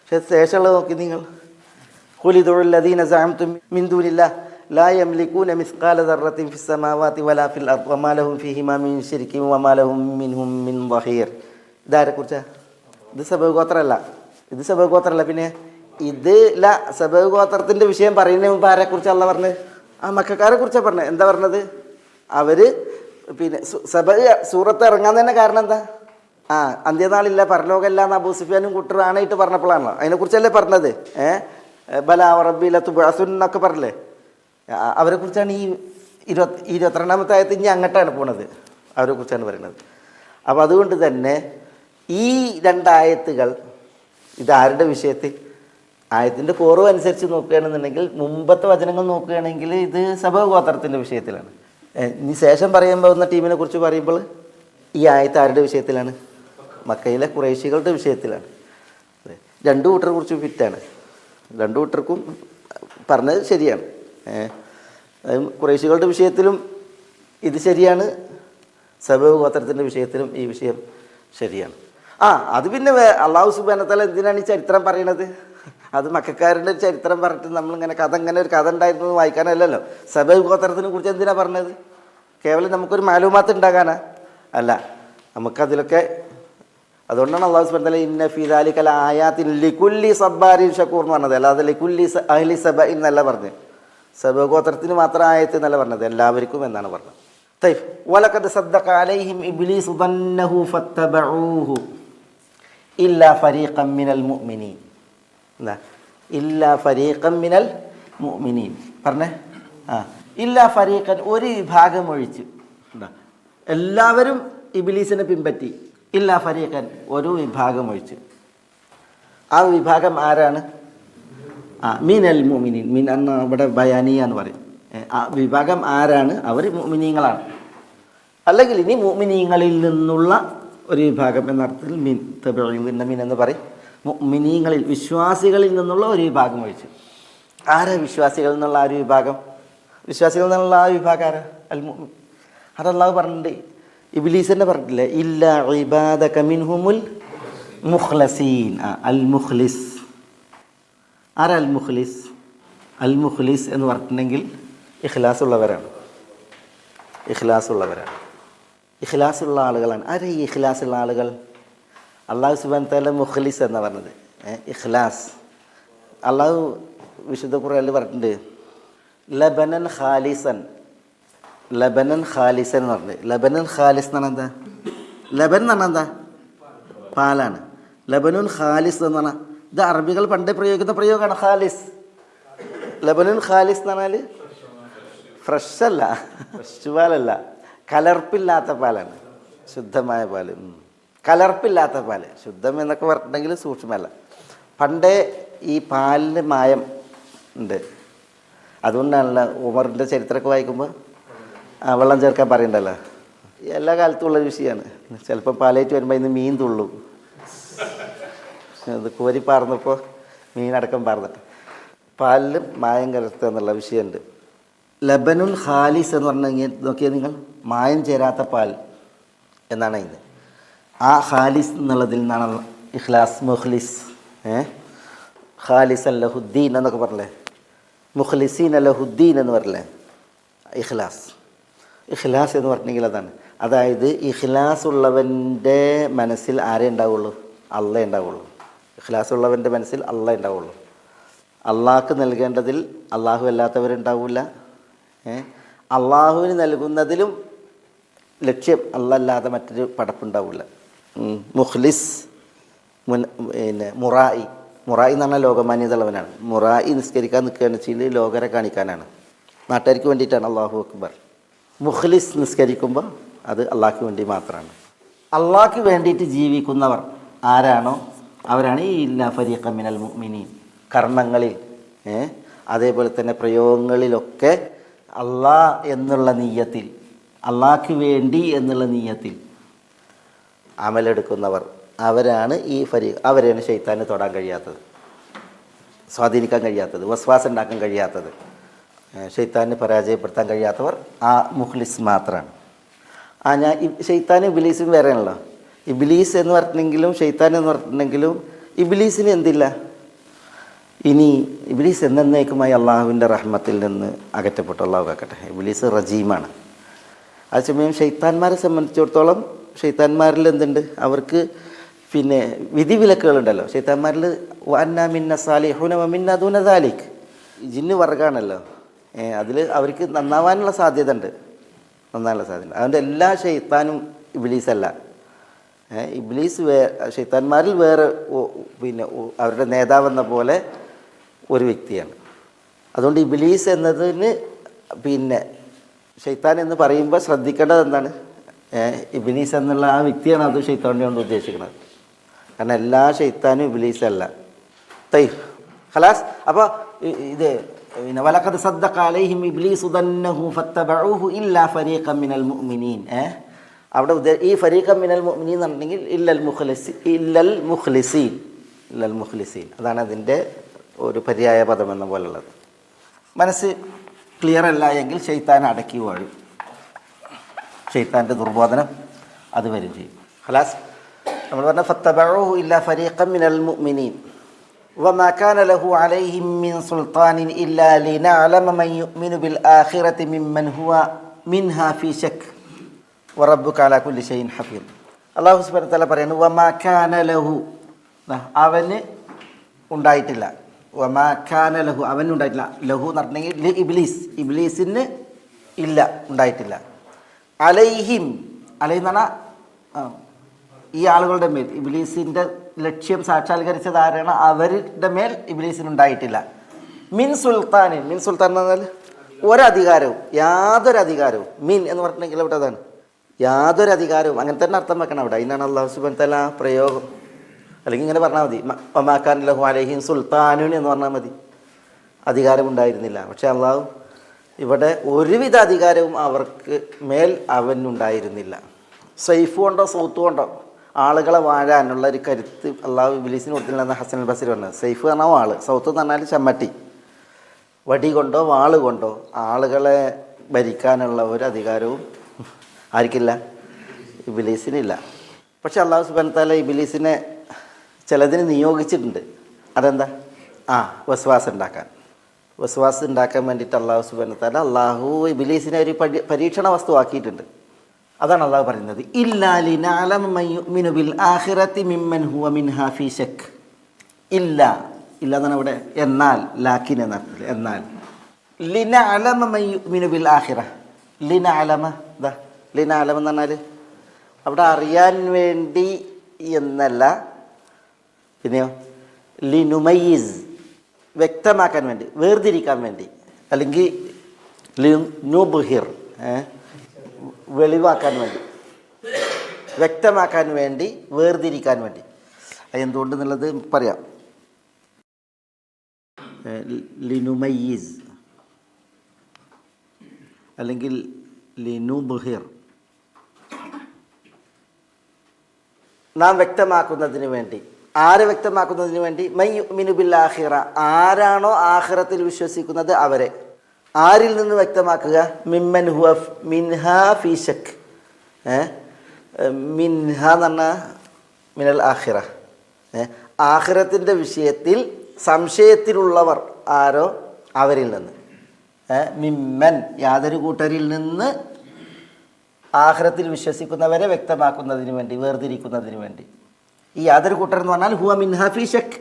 പക്ഷേ ശേഷമുള്ളത് നോക്കി നിങ്ങൾ. ഖുലിദുൽ ലദീന സഅംതും മിൻ ദൂനില്ലാഹ് ലാ യംലികൂന മിസ്ഖാല ദർറത്തിൻ ഫിസ് സമാവാതി വലാ ഫിൽ അർദ് വമാ ലഹും ഫീഹിമാ മിൻ ശിർകിൻ വമാ ലഹും മിൻഹും മിൻ ദഹീർ. ഇതാരെക്കുറിച്ചാണ്? ഇത് സബഅ് ഗോത്രമല്ല. പിന്നെ ഇത് സബഅ് ഗോത്രത്തിൻ്റെ വിഷയം പറയുന്നതിന് മുമ്പ് ആരെക്കുറിച്ചാണ് അള്ളാഹ് പറഞ്ഞത്? ആ മക്കക്കാരെ കുറിച്ചാണ് പറഞ്ഞത്. എന്താ പറഞ്ഞത്? അവർ പിന്നെ സബഅ് സൂറത്ത് ഇറങ്ങാൻ തന്നെ കാരണം എന്താ? അന്ത്യനാളില്ല, പരലോകമില്ല എന്ന് അബൂ സുഫിയാനും കൂട്ടർ ആണായിട്ട് പറഞ്ഞപ്പോഴാണല്ലോ. അതിനെക്കുറിച്ചല്ലേ പറഞ്ഞത്. ബലാ റബ്ബി ലതുബ്അസുൻ എന്നൊക്കെ പറഞ്ഞില്ലേ? അവരെക്കുറിച്ചാണ് ഈ 22ാമത്തെ ആയത്ത്. ഇനി അങ്ങോട്ടാണ് പോണത്, അവരെക്കുറിച്ചാണ് പറയുന്നത്. അപ്പോൾ അതുകൊണ്ട് തന്നെ ഈ രണ്ടായത്തുകൾ ഇതാരുടെ വിഷയത്തിൽ? ആയത്തിൻ്റെ കുറവ് അനുസരിച്ച് നോക്കുകയാണെന്നുണ്ടെങ്കിൽ, മുമ്പത്തെ വചനങ്ങൾ നോക്കുകയാണെങ്കിൽ ഇത് സബഅ് ഗോത്രത്തിൻ്റെ വിഷയത്തിലാണ്. ഇനി ശേഷം പറയാൻ പോകുന്ന ടീമിനെ കുറിച്ച് പറയുമ്പോൾ ഈ ആയത്ത് ആരുടെ വിഷയത്തിലാണ്? മക്കയിലെ ഖുറൈശികളുടെ വിഷയത്തിലാണ്. രണ്ടു കൂട്ടരെ കുറിച്ച് ഫിറ്റാണ്. രണ്ടു കൂട്ടർക്കും പറഞ്ഞത് ശരിയാണ്. ഖുറൈശികളുടെ വിഷയത്തിലും ഇത് ശരിയാണ്, സബഅ് ഗോത്രത്തിൻ്റെ വിഷയത്തിലും ഈ വിഷയം ശരിയാണ്. അത് പിന്നെ അല്ലാഹു സുബ്ഹാനഹു വ തആല എന്തിനാണ് ഈ ചരിത്രം പറയണത്? അത് മക്കക്കാരുടെ ചരിത്രം പറഞ്ഞിട്ട് നമ്മളിങ്ങനെ ഇങ്ങനെ ഒരു കഥ ഉണ്ടായിരുന്നു വായിക്കാനല്ലല്ലോ. സബഅ് ഗോത്രത്തിനെ കുറിച്ച് എന്തിനാണ് പറഞ്ഞത്? കേവലം നമുക്കൊരു മാലൂമാത്ത് ഉണ്ടാകാനാ? അല്ല, നമുക്കതിലൊക്കെ. അതുകൊണ്ടാണ് അല്ലാഹു സുബ്ഹാനഹു വ തആല ഇന്ന ഫീ ദാലിക ലആയാതിൻ ലികുല്ലി സബ്ബാരിൻ ഷകൂർ എന്ന് പറഞ്ഞത്. അല്ലാതെ ലികുല്ലി അഹ്ലി സബഇൻ എന്നല്ല പറഞ്ഞത്. സബഅ് ഗോത്രത്തിന് മാത്രം ആയത്ത് എന്നല്ല പറഞ്ഞത്, എല്ലാവർക്കും എന്നാണ് പറഞ്ഞത്. തയ്യബ്. വലഖദ് സദ്ദഖ അലൈഹിം ഇബ്ലീസു ദന്നഹു ഫത്തബഊഹു ഇല്ലാ ഫരീഖൻ മിനൽ മുഅ്മിനീൻ. ഇല്ലാ ഫരീഖൻ മിനൽ മുഅ്മിനീൻ പറഞ്ഞേ. ഇല്ലാ ഫരീഖൻ, ഒരു വിഭാഗം ഒഴിച്ച്. എല്ലാവരും ഇബ്ലീസിനെ പിൻപറ്റി. ഇല്ലാ ഫരീഖൻ, ഒരു വിഭാഗം ഒഴിച്ച്. ആ വിഭാഗം ആരാണ്? മിനൽ മുഅ്മിനീൻ. മിൻ എന്ന ഇവിടെ ബയാനിയ എന്ന് പറയും. ആ വിഭാഗം ആരാണ്? അവർ മുഅ്മിനീങ്ങളാണ്. അല്ലെങ്കിൽ ഇനി മുഅ്മിനീങ്ങളിൽ നിന്നുള്ള ഒരു വിഭാഗം എന്നർത്ഥത്തിൽ മിൻ തബഈൻ മിൻ എന്ന് പറയും. മുഅ്മിനീങ്ങളിൽ, വിശ്വാസികളിൽ നിന്നുള്ള ഒരു വിഭാഗം ഒഴിച്ച്. ആരാ വിശ്വാസികളിൽ നിന്നുള്ള ആ ഒരു വിഭാഗം? വിശ്വാസികളിൽ നിന്നുള്ള ആ വിഭാഗം ആരാ? അൽ മുഅ്മിൻ. അത് അല്ലാഹു പറഞ്ഞിട്ടുണ്ട്. ഇബ്ലീസ് തന്നെ പറഞ്ഞിട്ടില്ലേ, ഇല്ലാ ഇബാദക മിൻഹുമുൽ മുഖ്ലസീൻ. അൽ മുഖ്ലിസ്. ആരാ അൽ മുഖ്ലിസ്? അൽ മുഖ്ലിസ് എന്ന് പറഞ്ഞിട്ടുണ്ടെങ്കിൽ ഇഖ്ലാസുള്ളവരാണ്. ഇഖ്ലാസുള്ള ആളുകളാണ്. ആരാ ഈ ഇഖ്ലാസുള്ള ആളുകൾ? അല്ലാഹു സുബ്ഹാനഹു വ തആല മുഖ്ലിസ് എന്നാണ് പറഞ്ഞത്. ഇഖ്ലാസ് അല്ലാഹു വിശുദ്ധ ഖുർആനിൽ പറഞ്ഞിട്ടുണ്ട്. ലബനൻ ഖാലിസൻ എന്ന് പറഞ്ഞിട്ടുണ്ട്. ലബനൻ ഖാലിസ് എന്ന് പറഞ്ഞാൽ എന്താ? ലബൻ എന്ന് പറഞ്ഞാൽ എന്താ? പാലാണ്. ലബനുൻ ഖാലിസ് എന്ന് പറഞ്ഞാൽ ഇത് അറബികൾ പണ്ടേ പ്രയോഗിക്കുന്ന പ്രയോഗമാണ്. ഖാലിസ്, ലബനുൻ ഖാലിസ് എന്ന് പറഞ്ഞാൽ ഫ്രഷല്ല, ഫ്രഷ് പാലല്ല, കലർപ്പില്ലാത്ത പാലാണ്. ശുദ്ധമായ പാല്, കലർപ്പില്ലാത്ത പാല്. ശുദ്ധം എന്നൊക്കെ പറഞ്ഞിട്ടുണ്ടെങ്കിൽ സൂക്ഷ്മമല്ല. പണ്ടേ ഈ പാലിന് മായം ഉണ്ട്. അതുകൊണ്ടാണല്ലോ ഉമറിൻ്റെ ചരിത്രമൊക്കെ വായിക്കുമ്പോൾ വെള്ളം ചേർക്കാൻ പറയണ്ടല്ലോ. എല്ലാ കാലത്തും ഉള്ള വിഷയമാണ്. ചിലപ്പോൾ പാലേറ്റ് വരുമ്പോൾ ഇന്ന് മീൻ തുള്ളും. അത് കോരി പാർന്നപ്പോൾ മീനടക്കം പാർന്നിട്ട് പാലിലും മായം കലർത്തുക എന്നുള്ള വിഷയമുണ്ട്. ലബനുൽ ഖാലിസ് എന്ന് പറഞ്ഞു നോക്കിയാൽ നിങ്ങൾ, മായം ചേരാത്ത പാൽ എന്നാണ് ഇത്. ആ ഖാലിസ് എന്നുള്ളതിൽ നിന്നാണ് ഇഖ്ലാസ്, മുഖ്ലിസ്, ഖാലിസ് അല്ലഹുദ്ദീൻ എന്നൊക്കെ പറഞ്ഞില്ലേ, മുഖ്ലിസീൻ അല്ലഹുദ്ദീൻ എന്ന് പറഞ്ഞില്ലേ, ഇഖ്ലാസ്. ഇഖ്ലാസ് എന്ന് പറഞ്ഞെങ്കിൽ അതാണ്. അതായത് ഇഖ്ലാസ് ഉള്ളവൻ്റെ മനസ്സിൽ ആരേ ഉണ്ടാവുള്ളൂ? അള്ളേ ഉണ്ടാവുള്ളൂ. ഇഖ്ലാസ് ഉള്ളവൻ്റെ മനസ്സിൽ അള്ളേ ഉണ്ടാവുള്ളൂ. അള്ളാഹ്ക്ക് നൽകേണ്ടതിൽ അള്ളാഹു അല്ലാത്തവരുണ്ടാവില്ല. അള്ളാഹുവിന് നൽകുന്നതിലും ലക്ഷ്യം അല്ലാതെ മറ്റൊരു പടപ്പുണ്ടാവില്ല. മുഖ്ലിസ്, പിന്നെ മുറായി. മുറായി എന്ന് പറഞ്ഞാൽ ലോകമാന്യതയുള്ളവനാണ്. മുറായി നിസ്കരിക്കാൻ നിൽക്കുകയാണെന്ന് വെച്ചാൽ ലോകരെ കാണിക്കാനാണ്, നാട്ടുകാർക്ക് വേണ്ടിയിട്ടാണ്. അള്ളാഹു അക്ബർ. മുഖ്ലിസ് നിസ്കരിക്കുമ്പോൾ അത് അള്ളാഹ്ക്ക് വേണ്ടി മാത്രമാണ്. അള്ളാഹ്ക്ക് വേണ്ടിയിട്ട് ജീവിക്കുന്നവർ ആരാണോ അവരാണ് ഈ ഇല്ലാ ഫരീഖൻ മിനൽ മുഅ്മിനീൻ. കർമ്മങ്ങളിൽ അതേപോലെ തന്നെ പ്രയോഗങ്ങളിലൊക്കെ അള്ളാഹ് എന്നുള്ള നീയത്തിൽ, അള്ളാഹ്ക്ക് വേണ്ടി എന്നുള്ള നീയത്തിൽ അമലെടുക്കുന്നവർ അവരാണ് ഈ ഫരീഖ്. അവരെയാണ് ശൈത്താന് തൊടാൻ കഴിയാത്തത്, സ്വാധീനിക്കാൻ കഴിയാത്തത്, വസ്വാസം ഉണ്ടാക്കാൻ കഴിയാത്തത്, ശൈത്താനെ പരാജയപ്പെടുത്താൻ കഴിയാത്തവർ ആ മുഖ്ലിസ് മാത്രമാണ്. ഞാൻ ശൈത്താനും ഇബ്ലീസും വേറെയാണല്ലോ. ഇബ്ലീസ് എന്ന് പറഞ്ഞിട്ടുണ്ടെങ്കിലും ശൈത്താൻ എന്ന് പറഞ്ഞിട്ടുണ്ടെങ്കിലും ഇബ്ലീസിന് എന്തില്ല? ഇനി ഇബ്ലീസ് എന്നേക്കുമായി അള്ളാഹുവിൻ്റെ റഹ്മത്തിൽ നിന്ന് അകറ്റപ്പെട്ടു. അള്ളാഹു കാക്കട്ടെ. ഇബ്ലീസ് റജീമാണ്. അതേസമയം ശൈത്താന്മാരെ സംബന്ധിച്ചിടത്തോളം ശൈത്താന്മാരിൽ എന്തുണ്ട്? അവർക്ക് പിന്നെ വിധിവിലക്കുകളുണ്ടല്ലോ. ശൈത്താന്മാരിൽ വഅന്നാ മിന്ന സാലിഹൂന വമിന്ന ദൂന ദാലിക്, ജിന്ന് വർഗ്ഗമാണല്ലോ. അതിൽ അവർക്ക് നന്നാവാനുള്ള സാധ്യത ഉണ്ട്, നന്നാനുള്ള സാധ്യത. അതുകൊണ്ട് എല്ലാ ശൈത്താനും ഇബ്ലീസല്ല. ഇബ്ലീസ് ശൈത്താന്മാരിൽ വേറെ പിന്നെ അവരുടെ നേതാവെന്ന പോലെ ഒരു വ്യക്തിയാണ്. അതുകൊണ്ട് ഇബ്ലീസ് എന്നതിന് പിന്നെ ശൈത്താൻ എന്ന് പറയുമ്പോൾ ശ്രദ്ധിക്കേണ്ടത് എന്താണ്? ഇബ്ലീസ് എന്നുള്ള ആ വ്യക്തിയാണ് അത് ശൈത്താനെ കൊണ്ട് ഉദ്ദേശിക്കുന്നത്. കാരണം എല്ലാ ശൈത്താനും ഇബ്ലീസല്ല. ഖലാസ്. അപ്പോൾ ഇത് പിന്നെ വലഖദ് സദ്ദഖ അലൈഹിം ഇബ്ലീസു ദന്നഹു ഫത്തബഊഹു ഇല്ലാ ഫരീഖൻ മിനൽ മുഅ്മിനീൻ. അവിടെ ഈ ഫരീഖൻ മിനൽ മുഅ്മിനീൻ എന്ന് പറഞ്ഞിട്ടുണ്ടെങ്കിൽ ഇല്ലൽ മുഖ്ലിസീൻ അതാണ് അതിൻ്റെ ഒരു പര്യായ പദം എന്ന പോലുള്ളത്. മനസ്സ് ക്ലിയർ അല്ല എങ്കിൽ ശൈത്താൻ അടക്കി വാഴും. ശൈത്താൻ്റെ ദുർബോധനം അത് വരും ചെയ്യും. ഖലാസ്. നമ്മൾ പറഞ്ഞ ഫത്തബഊഹു ഇല്ലാ ഫരീഖൻ മിനൽ മുഅ്മിനീൻ വമാ കാന ലഹു അലൈഹിം മിൻ സുൽത്താനിൻ ഇല്ലാ ലിനഅലമ മൻ യുഅ്മിനു ബിൽ ആഖിറതി മിമ്മൻ ഹുവ മിൻഹാ ഫീ ശക്ക് വറബ്ബുക അലാ കുല്ലി ഷൈഇൻ ഹഫീദ്. അല്ലാഹു സുബ്ഹാനഹു വ തആല പറയുന്നു വമാ കാന ലഹു, അവന് ഉണ്ടായിട്ടില്ല. വമാ കാന ലഹു, അവന് ഉണ്ടായിട്ടില്ല. ലഹു എന്ന് പറഞ്ഞിട്ടുണ്ടെങ്കിൽ ഇബ്ലീസ്, ഇബ്ലീസിന് ഇല്ല, ഉണ്ടായിട്ടില്ല. അലൈഹിം, അലൈഹി എന്ന് പറഞ്ഞാൽ ഈ ആളുകളുടെ മേൽ ഇബ്ലീസിൻ്റെ ലക്ഷ്യം സാക്ഷാത്കരിച്ചത് ആരാണ്? അവരുടെ മേൽ ഇബ്ലീസിനുണ്ടായിട്ടില്ല. മിൻ സുൽത്താനിൻ, മിൻ സുൽത്താൻ എന്ന് പറഞ്ഞാൽ ഒരധികാരവും, യാതൊരു അധികാരവും. മിൻ എന്ന് പറഞ്ഞിട്ടുണ്ടെങ്കിൽ ഇവിടെ അതാണ്, യാതൊരു അധികാരവും. അങ്ങനെ തന്നെ അർത്ഥം വെക്കണം അവിടെ. അതിനാണ് അല്ലാഹു സുബ്ഹാനഹു വ തആല പ്രയോഗം. അല്ലെങ്കിൽ ഇങ്ങനെ പറഞ്ഞാൽ മതി, വമാ കാന ലഹു അലൈഹിം സുൽത്താനുൻ എന്ന് പറഞ്ഞാൽ മതി, അധികാരമുണ്ടായിരുന്നില്ല. പക്ഷേ അള്ളാഹു ഇവിടെ ഒരുവിധ അധികാരവും അവർക്ക് മേൽ അവനുണ്ടായിരുന്നില്ല. സൈഫ് കൊണ്ടോ സൗത്ത് കൊണ്ടോ ആളുകളെ വാഴാനുള്ള ഒരു കരുത്ത് അള്ളാഹു ഇബ്ലീസിന് കൊടുത്തില്ലെന്ന് ഹസൻ അൽ ബസരി പറഞ്ഞത്. സൈഫ് പറഞ്ഞാൽ വാള്, സൗത്ത് എന്ന് പറഞ്ഞാൽ ചമ്മട്ടി. വടി കൊണ്ടോ വാള് കൊണ്ടോ ആളുകളെ ഭരിക്കാനുള്ള ഒരു അധികാരവും ആർക്കില്ല? ഇബ്ലീസിനില്ല. പക്ഷെ അള്ളാഹു സുബ്ഹാനഹു വ തആല ഇബ്ലീസിനെ ചിലതിന് നിയോഗിച്ചിട്ടുണ്ട്. അതെന്താ? വസ്വാസ് ഉണ്ടാക്കാൻ. വസ്വാസ് ഉണ്ടാക്കാൻ വേണ്ടിയിട്ട് അള്ളാഹു സുബ്ഹാനഹു വ തആല ഇബ്ലീസിനെ ഒരു പരീക്ഷണ വസ്തുവാക്കിയിട്ടുണ്ട്. അതാണ് അള്ളാഹു പറയുന്നത്, ഇല്ലാ ലിനഅലമ മൻ യുഅ്മിനു ബിൽ ആഖിറതി മിമ്മൻ ഹുവ മിൻഹാ ഫീ ശക്ക്. ഇല്ല, ഇല്ല എന്നാണ് ഇവിടെ. എന്നാൽ, ലാക്കിൻ എന്ന അർത്ഥത്തിൽ. എന്നാൽ ലിനഅലമ മൻ യുഅ്മിനു ബിൽ ആഖിറ. ലിനഅലമ, ലിനഅലമ എന്ന് പറഞ്ഞാൽ അവിടെ അറിയാൻ വേണ്ടി എന്നല്ല, പിന്നെയോ ലിനുമയ്യിസ്, വ്യക്തമാക്കാൻ വേണ്ടി, വേർതിരിക്കാൻ വേണ്ടി, അല്ലെങ്കിൽ ലിനുബ്ഹിർ, വെളിവാക്കാൻ വേണ്ടി, വ്യക്തമാക്കാൻ വേണ്ടി, വേർതിരിക്കാൻ വേണ്ടി. എന്തുകൊണ്ടെന്നുള്ളത് പറയാം. ലിനുമയ്യിസ് അല്ലെങ്കിൽ ലിനുബ്ഹിർ, നാം വ്യക്തമാക്കുന്നതിന് വേണ്ടി. ആരെ വ്യക്തമാക്കുന്നതിന് വേണ്ടി? മൻ യുഅ്മിനു ബിൽ ആഖിറ, ആരാണോ ആഖിറത്തിൽ വിശ്വസിക്കുന്നത് അവരെ. ആരിൽ നിന്ന് വ്യക്തമാക്കുക? മിമ്മൻ ഹുവ മിൻഹാ ഫീ ശക്ക്. മിൻഹ എന്ന് പറഞ്ഞാൽ മിനൽ ആഖിറ, ആഖിറത്തിൻ്റെ വിഷയത്തിൽ സംശയത്തിലുള്ളവർ ആരോ അവരിൽ നിന്ന്. മിമ്മൻ യാതൊരു കൂട്ടരിൽ നിന്ന് ആഖിറത്തിൽ വിശ്വസിക്കുന്നവരെ വ്യക്തമാക്കുന്നതിന് വേണ്ടി, വേർതിരിക്കുന്നതിന് വേണ്ടി. ഈ യാതൊരു കൂട്ടർ എന്ന് പറഞ്ഞാൽ ഹുവ മിൻഹാ ഫീ ശക്ക്,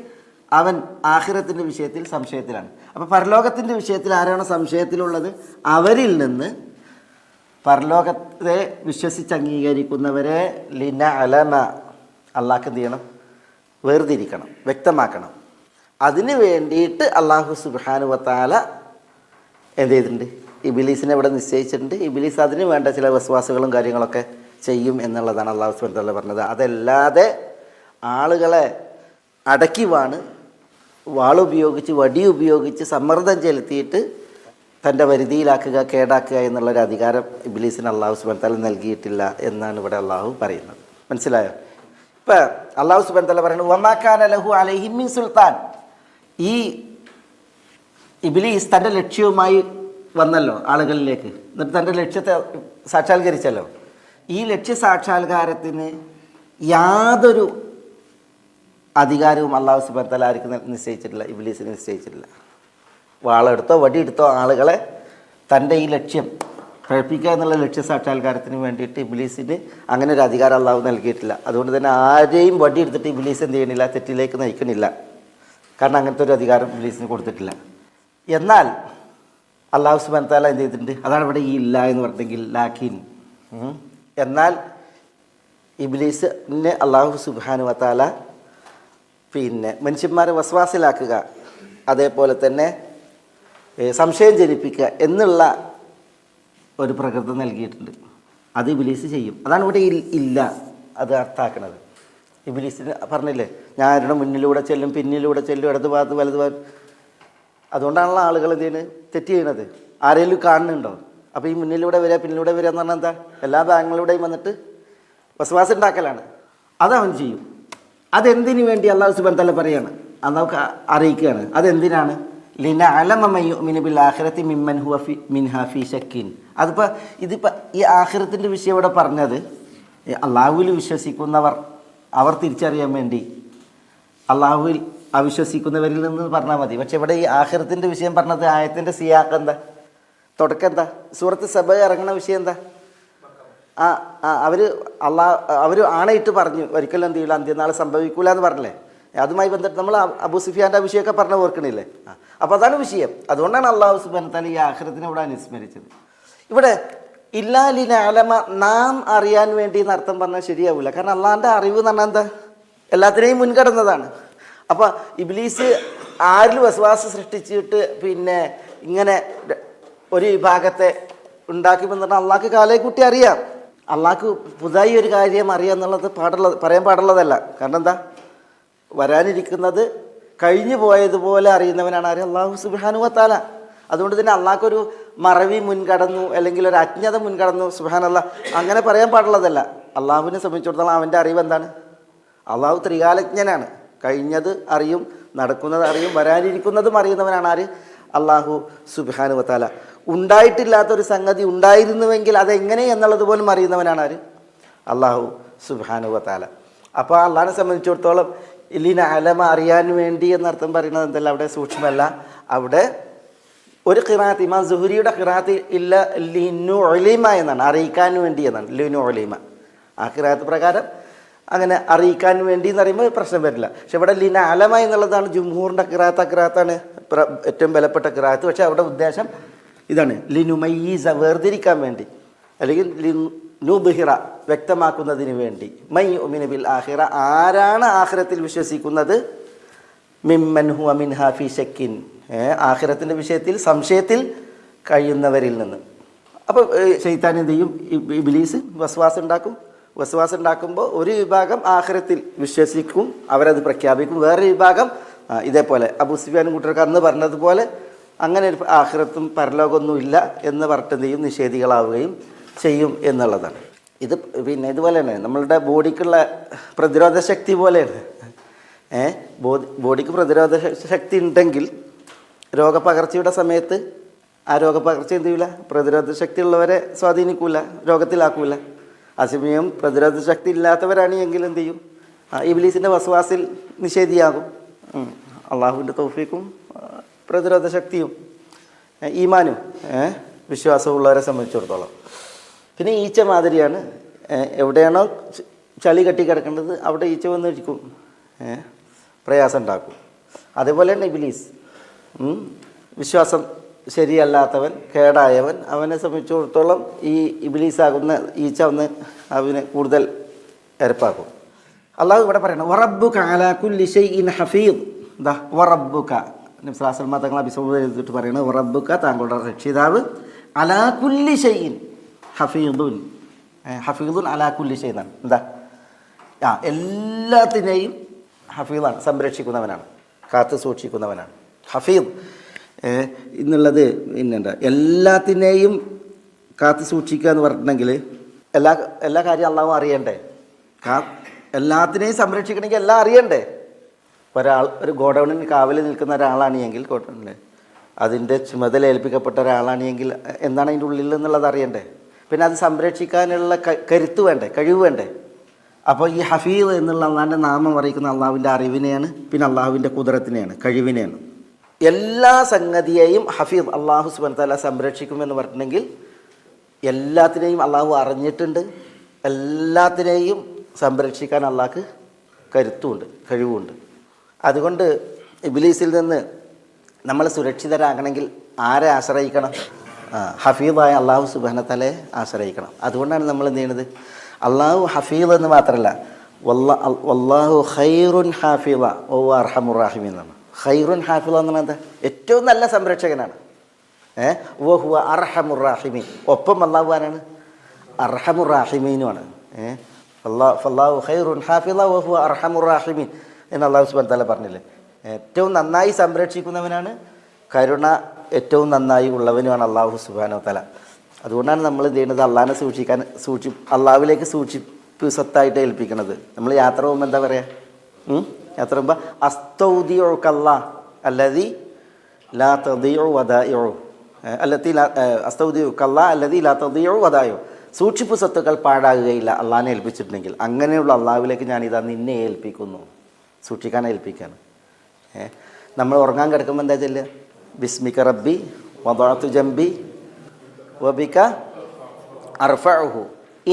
അവൻ ആഖിറത്തിൻ്റെ വിഷയത്തിൽ സംശയത്തിലാണ്. അപ്പോൾ പരലോകത്തിൻ്റെ വിഷയത്തിൽ ആരാണ് സംശയത്തിലുള്ളത്? അവരിൽ നിന്ന് പരലോകത്തെ വിശ്വസിച്ച് അംഗീകരിക്കുന്നവരെ ലിന അലമ, അള്ളാഹ്ക്ക് എന്ത് ചെയ്യണം? വേർതിരിക്കണം, വ്യക്തമാക്കണം. അതിന് വേണ്ടിയിട്ട് അള്ളാഹു സുബ്ഹാനഹു വ തആല എന്ത് ചെയ്തിട്ടുണ്ട്? ഇബ്ലീസിനെ ഇവിടെ നിശ്ചയിച്ചിട്ടുണ്ട്. ഇബ്ലീസ് അതിന് വേണ്ട ചില വസ്വാസുകളും കാര്യങ്ങളൊക്കെ ചെയ്യും എന്നുള്ളതാണ് അള്ളാഹു സുബ്ഹാനഹു വ തആല പറഞ്ഞത്. അതല്ലാതെ ആളുകളെ അടക്കി വാളുപയോഗിച്ച്, വടി ഉപയോഗിച്ച് സമ്മർദ്ദം ചെലുത്തിയിട്ട് തൻ്റെ വരുതിയിലാക്കുക, കേടാക്കുക എന്നുള്ളൊരു അധികാരം ഇബ്ലീസിന് അള്ളാഹു സുബ്ഹാനഹു വ തആല നൽകിയിട്ടില്ല എന്നാണ് ഇവിടെ അള്ളാഹു പറയുന്നത്. മനസ്സിലായോ? ഇപ്പം അള്ളാഹു സുബ്ഹാനഹു വ തആല പറയുന്നത് വമാ കാന ലഹു അലൈഹിം മിൻ സുൽത്താൻ. ഈ ഇബ്ലീസ് തൻ്റെ ലക്ഷ്യവുമായി വന്നല്ലോ ആളുകളിലേക്ക്, എന്നിട്ട് തൻ്റെ ലക്ഷ്യത്തെ സാക്ഷാത്കരിച്ചല്ലോ. ഈ ലക്ഷ്യ സാക്ഷാത്കാരത്തിന് യാതൊരു അധികാരവും അള്ളാഹു സുബ്ഹാനഹു വ തആല ആർക്കും നിശ്ചയിച്ചിട്ടില്ല, ഇബ്ലീസിന് നിശ്ചയിച്ചിട്ടില്ല. വാളെടുത്തോ വടിയെടുത്തോ ആളുകളെ തൻ്റെ ഈ ലക്ഷ്യം പ്രകടിപ്പിക്കുക എന്നുള്ള ലക്ഷ്യ സാക്ഷാത്കാരത്തിന് വേണ്ടിയിട്ട് ഇബ്ലീസിന് അങ്ങനെ ഒരു അധികാരം അള്ളാഹു നൽകിയിട്ടില്ല. അതുകൊണ്ട് തന്നെ ആരെയും വടിയെടുത്തിട്ട് ഇബ്ലീസ് എന്ത് ചെയ്യണില്ല? തെറ്റിലേക്ക് നയിക്കണില്ല. കാരണം അങ്ങനത്തെ ഒരു അധികാരം ഇബ്ലീസിന് കൊടുത്തിട്ടില്ല. എന്നാൽ അള്ളാഹു സുബ്ഹാനഹു വ തആല എന്ത് ചെയ്തിട്ടുണ്ട്? അതാണ് ഇവിടെ ഈ ഇല്ല എന്ന് പറഞ്ഞെങ്കിൽ ലാക്കിൻ. എന്നാൽ ഇബ്ലീസിനെ അള്ളാഹു സുബ്ഹാനഹു വ തആല മനുഷ്യന്മാരെ വസ്വാസിലാക്കുക, അതേപോലെ തന്നെ സംശയം ജനിപ്പിക്കുക എന്നുള്ള ഒരു പ്രകൃതി നൽകിയിട്ടുണ്ട്. അത് ഇബ്ലീസ് ചെയ്യും. അതാണ് ഇവിടെ ഇല്ല അത് അർത്ഥാക്കണത്. ഇബ്ലീസിന് പറഞ്ഞില്ലേ, ഞാൻ ആരുടെ മുന്നിലൂടെ ചെല്ലും, പിന്നിലൂടെ ചെല്ലും, ഇടത് ഭാഗത്ത് വലത് ഭാഗത്ത്. അതുകൊണ്ടാണല്ലോ ആളുകൾ എന്ത് ചെയ്യുന്നത്? തെറ്റ് ചെയ്യണത്. ആരെങ്കിലും കാണുന്നുണ്ടോ? അപ്പോൾ ഈ മുന്നിലൂടെ വരിക പിന്നിലൂടെ വരിക എന്ന് പറഞ്ഞാൽ എന്താ? എല്ലാ ഭാഗങ്ങളിലൂടെയും വന്നിട്ട് വസ്വാസം ഉണ്ടാക്കലാണ്. അതവൻ ചെയ്യും. അതെന്തിനു വേണ്ടി അള്ളാഹു സുബ്ഹാനഹു വ തആല പറയാണ്, അത് നമുക്ക് അറിയിക്കുകയാണ്. അതെന്തിനാണ്? ലിന അലമ മൻ യുഅ്മിനു ബിൽ ആഖിറതി മിമ്മൻ ഹുവ മിൻഹാ ഫീ ശക്കിൻ. ഇതിപ്പോൾ ഈ ആഖിറത്തിൻ്റെ വിഷയം ഇവിടെ പറഞ്ഞത് അള്ളാഹുവിൽ വിശ്വസിക്കുന്നവർ അവർ തിരിച്ചറിയാൻ വേണ്ടി, അള്ളാഹുവിൽ അവിശ്വസിക്കുന്നവരിൽ നിന്ന് പറഞ്ഞാൽ മതി. പക്ഷെ ഇവിടെ ഈ ആഖിറത്തിൻ്റെ വിഷയം പറഞ്ഞത് ആയത്തിൻ്റെ സിയാഖ് എന്താ? തുടക്കം എന്താ? സൂറത്ത് സബ ഇറങ്ങുന്ന വിഷയം എന്താ? അവർ ആണയിട്ട് പറഞ്ഞു ഒരിക്കലും എന്ത് ചെയ്യില്ല, അന്ത്യനാൾ സംഭവിക്കൂല എന്ന് പറഞ്ഞില്ലേ? അതുമായി ബന്ധപ്പെട്ട് നമ്മൾ അബൂ സുഫിയാൻ്റെ വിഷയമൊക്കെ പറഞ്ഞ് ഓർക്കണില്ലേ? അപ്പോൾ അതാണ് വിഷയം. അതുകൊണ്ടാണ് അള്ളാഹു സുബ്ഹാനഹു വ തആല ഈ ആഖിറത്തിനെ ഇവിടെ അനുസ്മരിച്ചത്. ഇവിടെ ഇല്ലാ ലിന അലമ, നാം അറിയാൻ വേണ്ടി എന്ന് അർത്ഥം പറഞ്ഞാൽ ശരിയാവില്ല. കാരണം അള്ളാഹിൻ്റെ അറിവ് എന്ന് പറഞ്ഞാൽ എന്താ? എല്ലാത്തിനെയും മുൻകടന്നതാണ്. അപ്പോൾ ഇബ്ലീസ് ആരിൽ വസ്വാസം സൃഷ്ടിച്ചിട്ട് ഇങ്ങനെ ഒരു വിഭാഗത്തെ ഉണ്ടാക്കി പറഞ്ഞാൽ അള്ളാഹ്ക്ക് കാലേ കുട്ടി അറിയാം. അള്ളാഹ്ക്ക് പുതുതായി ഒരു കാര്യം അറിയാം എന്നുള്ളത് പറയാൻ പാടുള്ളതല്ല. കാരണം എന്താ? വരാനിരിക്കുന്നത് കഴിഞ്ഞു പോയതുപോലെ അറിയുന്നവനാണ് ആര്? അള്ളാഹു സുബ്ഹാനഹു വ തആല. അതുകൊണ്ട് തന്നെ അള്ളാഹ്ക്കൊരു മറവി മുൻകടന്നു അല്ലെങ്കിൽ ഒരു അജ്ഞത മുൻകടന്നു, സുബ്ഹാനല്ലാഹ്, അങ്ങനെ പറയാൻ പാടുള്ളതല്ല. അള്ളാഹുവിനെ സംബന്ധിച്ചിടത്തോളം അവൻ്റെ അറിവ് എന്താണ്? അള്ളാഹു ത്രികാലജ്ഞനാണ്. കഴിഞ്ഞത് അറിയും, നടക്കുന്നത് അറിയും, വരാനിരിക്കുന്നതും അറിയുന്നവനാണ് ആര്? അള്ളാഹു സുബ്ഹാനഹു വ തആല. ഉണ്ടായിട്ടില്ലാത്തൊരു സംഗതി ഉണ്ടായിരുന്നുവെങ്കിൽ അതെങ്ങനെ എന്നുള്ളത് പോലും അറിയുന്നവനാണ് ആര്? അള്ളാഹു സുബ്ഹാനഹു വ തആല. അപ്പോൾ അള്ളാഹിനെ സംബന്ധിച്ചിടത്തോളം ഇല്ലിന അലമ, അറിയാൻ വേണ്ടി എന്നർത്ഥം പറയുന്നത് എന്തല്ല, അവിടെ സൂക്ഷ്മല്ല. അവിടെ ഒരു ഖിറാത്ത്, ഇമാം സുഹരിയുടെ ഖിറാത്ത് ഇല്ല ലിനു ഒലീമ എന്നാണ്, അറിയിക്കാൻ വേണ്ടി എന്നാണ്. ലിനു ഒലീമ ആ ഖിറാത്ത് പ്രകാരം അങ്ങനെ അറിയിക്കാൻ വേണ്ടി എന്ന് പറയുമ്പോൾ പ്രശ്നം വരില്ല. പക്ഷെ ഇവിടെ ലിന അലമ എന്നുള്ളതാണ് ജുംഹൂറിൻ്റെ ഖിറാത്ത്. ആ ഖിറാത്താണ് ഏറ്റവും ബലപ്പെട്ട ഖിറാത്ത്. പക്ഷെ അവിടെ ഉദ്ദേശം ഇതാണ്, ലിനുമയ്യിസ, വേർതിരിക്കാൻ വേണ്ടി, അല്ലെങ്കിൽ ലിനുബ്ഹിറ, വ്യക്തമാക്കുന്നതിന് വേണ്ടി. മൻ യുഅ്മിനു ബിൽ ആഖിറ, ആരാണ് ആഖിറത്തിൽ വിശ്വസിക്കുന്നത്, മിമ്മൻ ഹുവ മിൻഹാ ഫീ ശക്കിൻ, ആഖിറത്തിൻ്റെ വിഷയത്തിൽ സംശയത്തിൽ കഴിയുന്നവരിൽ നിന്ന്. അപ്പോൾ ശൈത്താൻ എന്ത് ചെയ്യും? ഇബ്ലീസ് വസ്വാസ് ഉണ്ടാക്കും. വസ്വാസ് ഉണ്ടാക്കുമ്പോൾ ഒരു വിഭാഗം ആഖിറത്തിൽ വിശ്വസിക്കും, അവരത് പ്രഖ്യാപിക്കും. വേറൊരു വിഭാഗം ഇതേപോലെ അബൂ സുഫിയാനും കൂട്ടർക്ക് അന്ന് പറഞ്ഞതുപോലെ അങ്ങനെ ഒരു ആഖിറത്തും പരലോകമൊന്നും ഇല്ല എന്ന് പറഞ്ഞിട്ട് എന്ത് ചെയ്യും? നിഷേധികളാവുകയും ചെയ്യും എന്നുള്ളതാണ്. ഇത് പിന്നെ ഇതുപോലെയാണ് നമ്മളുടെ ബോഡിക്കുള്ള പ്രതിരോധ ശക്തി പോലെയാണ്. ബോഡിക്ക് പ്രതിരോധ ശക്തി ഉണ്ടെങ്കിൽ രോഗപകർച്ചയുടെ സമയത്ത് ആ രോഗപകർച്ച എന്ത് ചെയ്യില്ല? പ്രതിരോധ ശക്തി ഉള്ളവരെ സ്വാധീനിക്കൂല, രോഗത്തിലാക്കൂല. അതേസമയം പ്രതിരോധ ശക്തി ഇല്ലാത്തവരാണ് എങ്കിൽ എന്ത് ചെയ്യും? ഇബ്ലീസിൻ്റെ വസ്വാസിൽ നിഷേധിയാകും. അള്ളാഹുവിൻ്റെ തൗഫീഖും പ്രതിരോധ ശക്തിയും ഈമാനും വിശ്വാസമുള്ളവരെ സംബന്ധിച്ചിടത്തോളം. പിന്നെ ഈച്ച മാതിരിയാണ്. എവിടെയാണോ ചളി കെട്ടി കിടക്കേണ്ടത് അവിടെ ഈച്ച വന്നിരിക്കും, പ്രയാസം ഉണ്ടാക്കും. അതേപോലെ തന്നെ ഇബ്ലീസ് വിശ്വാസം ശരിയല്ലാത്തവൻ, കേടായവൻ, അവനെ സംബന്ധിച്ചിടത്തോളം ഈ ഇബ്ലീസാകുന്ന ഈച്ച ഒന്ന് അവനെ കൂടുതൽ എരപ്പാക്കും. അള്ളാഹു ഇവിടെ പറയണം വറബ്ബുക അലാ കുല്ലി ഷൈഇൻ ഹഫീദ്. ദാ വറബ്ബുക നബി സ്വല്ലല്ലാഹു അലൈഹി വസല്ലം തങ്ങൾ അഭിസംബോധന ചെയ്തിട്ട് പറയുന്നത് വറബ്ബുക, താങ്കളുടെ രക്ഷിതാവ്, അലാ കുല്ലി ഷൈഇൻ ഹഫീദുൻ. ഹഫീദുൻ അലാ കുല്ലി ഷൈ എന്നാണ്. എന്താ? എല്ലാത്തിനെയും ഹഫീദാണ്, സംരക്ഷിക്കുന്നവനാണ്, കാത്തു സൂക്ഷിക്കുന്നവനാണ്. ഹഫീദ് എന്നുള്ളത് പിന്നെന്താ? എല്ലാത്തിനെയും കാത്തു സൂക്ഷിക്കുക എന്ന് പറഞ്ഞിട്ടുണ്ടെങ്കിൽ എല്ലാ കാര്യം അള്ളാഹു അറിയണ്ടേ? എല്ലാത്തിനെയും സംരക്ഷിക്കണമെങ്കിൽ എല്ലാം അറിയണ്ടേ? ഒരു ഗോഡൗണിൽ കാവലിൽ നിൽക്കുന്ന ഒരാളാണ് എങ്കിൽ ഗോഡൗണിൽ അതിൻ്റെ ചുമതല ഏൽപ്പിക്കപ്പെട്ട ഒരാളാണ് എങ്കിൽ എന്താണ് അതിൻ്റെ ഉള്ളിൽ എന്നുള്ളത് അറിയണ്ടേ? പിന്നെ അത് സംരക്ഷിക്കാനുള്ള കരുത്ത് വേണ്ടേ, കഴിവ് വേണ്ടേ? അപ്പോൾ ഈ ഹഫീദ് എന്നുള്ള അള്ളാഹിൻ്റെ നാമം അറിയിക്കുന്ന അള്ളാഹുവിൻ്റെ അറിവിനെയാണ്, പിന്നെ അള്ളാഹുവിൻ്റെ കുദറത്തിനെയാണ്, കഴിവിനെയാണ്. എല്ലാ സംഗതിയെയും ഹഫീദ് അള്ളാഹു സുബ്ഹാനഹു വ തആല സംരക്ഷിക്കുമെന്ന് പറഞ്ഞിട്ടുണ്ടെങ്കിൽ എല്ലാത്തിനെയും അള്ളാഹു അറിഞ്ഞിട്ടുണ്ട്. എല്ലാത്തിനെയും സംരക്ഷിക്കാൻ അള്ളാഹ്ക്ക് കരുത്തുമുണ്ട്, കഴിവുമുണ്ട്. അതുകൊണ്ട് ഇബ്ലീസിൽ നിന്ന് നമ്മൾ സുരക്ഷിതരാകണമെങ്കിൽ ആരെ ആശ്രയിക്കണം? ഹഫീദായ അള്ളാഹു സുബ്ഹാനഹു വ തആലയെ ആശ്രയിക്കണം. അതുകൊണ്ടാണ് നമ്മൾ എന്ത് ചെയ്യുന്നത്? അള്ളാഹു ഹഫീദ് എന്ന് മാത്രമല്ല, വല്ലാഹു ഖൈറുൻ ഹാഫിള വഹുവ അർഹമുർ റഹീമീൻ എന്നാണ്. ഖൈറുൻ ഹാഫിള എന്ന് പറഞ്ഞാൽ എന്താ? ഏറ്റവും നല്ല സംരക്ഷകനാണ്. വഹുവ അർഹമുർ റഹീമീൻ, ഒപ്പം അള്ളാഹു ആരാണ്? അർഹമുർ റഹീമീനുമാണ്. ഫല്ലാഹു ഖൈറുൻ ഹാഫിള വഹുവ അർഹമുർ റഹീമീൻ എന്ന് അള്ളാഹു സുബ്ഹാനഹു വ തആല പറഞ്ഞില്ലേ? ഏറ്റവും നന്നായി സംരക്ഷിക്കുന്നവനാണ്, കരുണ ഏറ്റവും നന്നായി ഉള്ളവനുമാണ് അള്ളാഹു സുബ്ഹാനഹു വ തആല. അതുകൊണ്ടാണ് നമ്മൾ എന്ത് ചെയ്യുന്നത്? അള്ളാഹിനെ അള്ളാഹുവിലേക്ക് സൂക്ഷിപ്പ് സ്വത്തായിട്ട് ഏൽപ്പിക്കുന്നത്. നമ്മൾ യാത്ര പോകുമ്പോൾ എന്താ പറയുക? യാത്ര പോകുമ്പോൾ അസ്തൗദിഉകല്ലാഹ് അല്ലദീ ലാ തദീഉ വദാഇഉ അസ്തൗദിഉകല്ലാഹ് അല്ലദീ ലാ തദീഉ വദാഇഉ. സൂക്ഷിപ്പ് സ്വത്തുക്കൾ പാഴാകുകയില്ല അള്ളാഹിനെ ഏൽപ്പിച്ചിട്ടുണ്ടെങ്കിൽ. അങ്ങനെയുള്ള അള്ളാഹുവിലേക്ക് ഞാനിതാ നിന്നെ ഏൽപ്പിക്കുന്നു, സൂക്ഷിക്കാൻ ഏൽപ്പിക്കുകയാണ്. നമ്മൾ ഉറങ്ങാൻ കിടക്കുമ്പോൾ എന്താ ചെല്ലുക? ബിസ്മിക റബ്ബി വദഅതു ജംബി വബിക അർഫഉഹു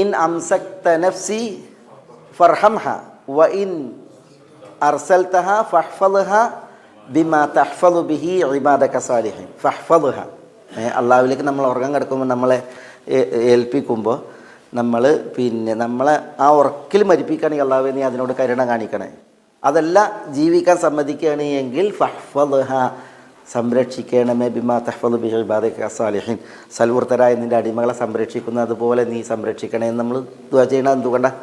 ഇൻ അംസക്ത നഫ്സി ഫർഹംഹ വ ഇൻ അർസൽതഹ ഫഹ്ഫദ്ഹ ബിമാ തഹ്ഫദു ബിഹി ഇബാദക സാലിഹീൻ. ഫഹ്ഫദ്ഹ, അള്ളാഹുവിലേക്ക് നമ്മൾ ഉറങ്ങാൻ കിടക്കുമ്പോൾ നമ്മളെ ഏൽപ്പിക്കുമ്പോൾ നമ്മളെ ആ ഉറക്കിൽ മരിപ്പിക്കുകയാണെങ്കിൽ അള്ളാഹുവേ നീ അതിനോട് കരുണ കാണിക്കണേ. അതല്ല ജീവിക്കാൻ സമ്മതിക്കുകയാണ് എങ്കിൽ ഫഹ്ഫദ്ഹ, സംരക്ഷിക്കണമേ, ബിമാ തഹ്ഫദു ബിഹി ഇബാദക സാലിഹീൻ, സൽവൃത്തരായ നിൻ്റെ അടിമകളെ സംരക്ഷിക്കുന്നത് പോലെ നീ സംരക്ഷിക്കണേ എന്ന് നമ്മൾ ദുആ ചെയ്യണം. എന്തുകൊണ്ടാണ്?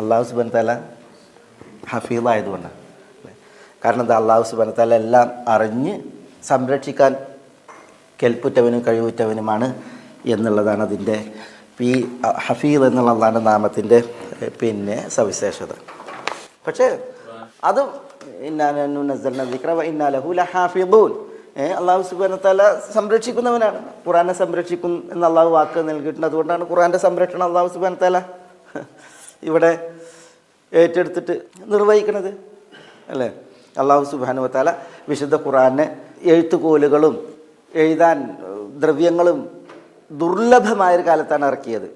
അള്ളാഹു സുബ്ഹാനഹു വ തആല ഹഫീദായതുകൊണ്ടാണ്. കാരണം എന്താ? അള്ളാഹു സുബ്ഹാനഹു വ തആല എല്ലാം അറിഞ്ഞ് സംരക്ഷിക്കാൻ കെൽപ്പുറ്റവനും കഴിവുറ്റവനുമാണ് എന്നുള്ളതാണ് അതിൻ്റെ ഈ ഹഫീദ് എന്നുള്ള അള്ളാഹിൻ്റെ നാമത്തിൻ്റെ പിന്നെ സവിശേഷത. പക്ഷേ അതും അള്ളാഹു സുബ്ഹാനഹു വ തആല സംരക്ഷിക്കുന്നവനാണ്, ഖുർആനെ സംരക്ഷിക്കും എന്ന് അള്ളാഹു വാക്ക് നൽകിയിട്ടുണ്ട്. അതുകൊണ്ടാണ് ഖുർആൻ്റെ സംരക്ഷണം അള്ളാഹു സുബ്ഹാനഹു വ തആല ഇവിടെ ഏറ്റെടുത്തിട്ട് നിർവഹിക്കുന്നത്, അല്ലേ? അള്ളാഹു സുബ്ഹാനഹു വ തആല വിശുദ്ധ ഖുർആനെ എഴുത്തുകോലുകളും എഴുതാൻ ദ്രവ്യങ്ങളും ദുർലഭമായൊരു കാലത്താണ് ഇറക്കിയത്.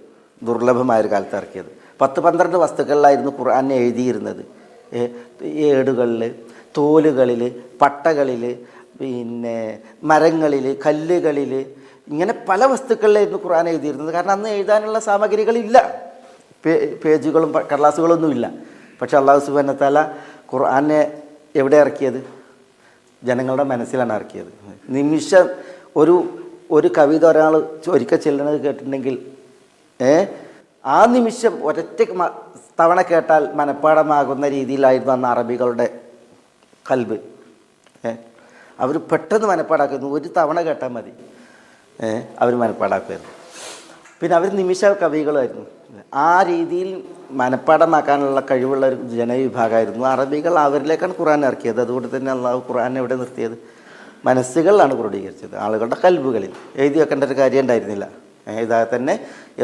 10-12 വസ്തുക്കളിലായിരുന്നു ഖുർആനെ എഴുതിയിരുന്നത്. ഏടുകളിൽ, തോലുകളിൽ, പട്ടകളിൽ, പിന്നെ മരങ്ങളിൽ, കല്ലുകളിൽ, ഇങ്ങനെ പല വസ്തുക്കളിലായിരുന്നു ഖുർആൻ എഴുതിയിരുന്നത്. കാരണം അന്ന് എഴുതാനുള്ള സാമഗ്രികളില്ല, പേജുകളും കടലാസുകളൊന്നുമില്ല. പക്ഷെ അള്ളാഹു സുബ്ഹാനഹു വ തആല ഖുർആനെ എവിടെ ഇറക്കിയത്? ജനങ്ങളുടെ മനസ്സിലാണ് ഇറക്കിയത്. നിമിഷം ഒരു ഒരു കവിത ഒരാൾ ഒരിക്കൽ ചെല്ലുന്നത് കേട്ടിട്ടുണ്ടെങ്കിൽ ആ നിമിഷം ഒരൊറ്റ തവണ കേട്ടാൽ മനഃപ്പാടമാകുന്ന രീതിയിലായിരുന്നു അന്ന് അറബികളുടെ കൽബ്. അവർ പെട്ടെന്ന് മനഃപ്പാടാക്കുന്നു, ഒരു തവണ കേട്ടാൽ മതി അവർ മനഃപ്പാടാക്കുമായിരുന്നു. പിന്നെ അവർ നിമിഷ കവികളായിരുന്നു. ആ രീതിയിൽ മനഃപ്പാടമാക്കാനുള്ള കഴിവുള്ള ഒരു ജനവിഭാഗമായിരുന്നു അറബികൾ. അവരിലേക്കാണ് ഖുർആൻ ഇറക്കിയത്. അതുകൊണ്ട് തന്നെ അള്ളാഹു ഖുർആൻ എവിടെ നിർത്തിയത്? മനസ്സുകളിലാണ് ക്രോഡീകരിച്ചത്, ആളുകളുടെ കൽബുകളിൽ. എഴുതി വെക്കേണ്ട ഒരു കാര്യം ഉണ്ടായിരുന്നില്ല. ഇതാ തന്നെ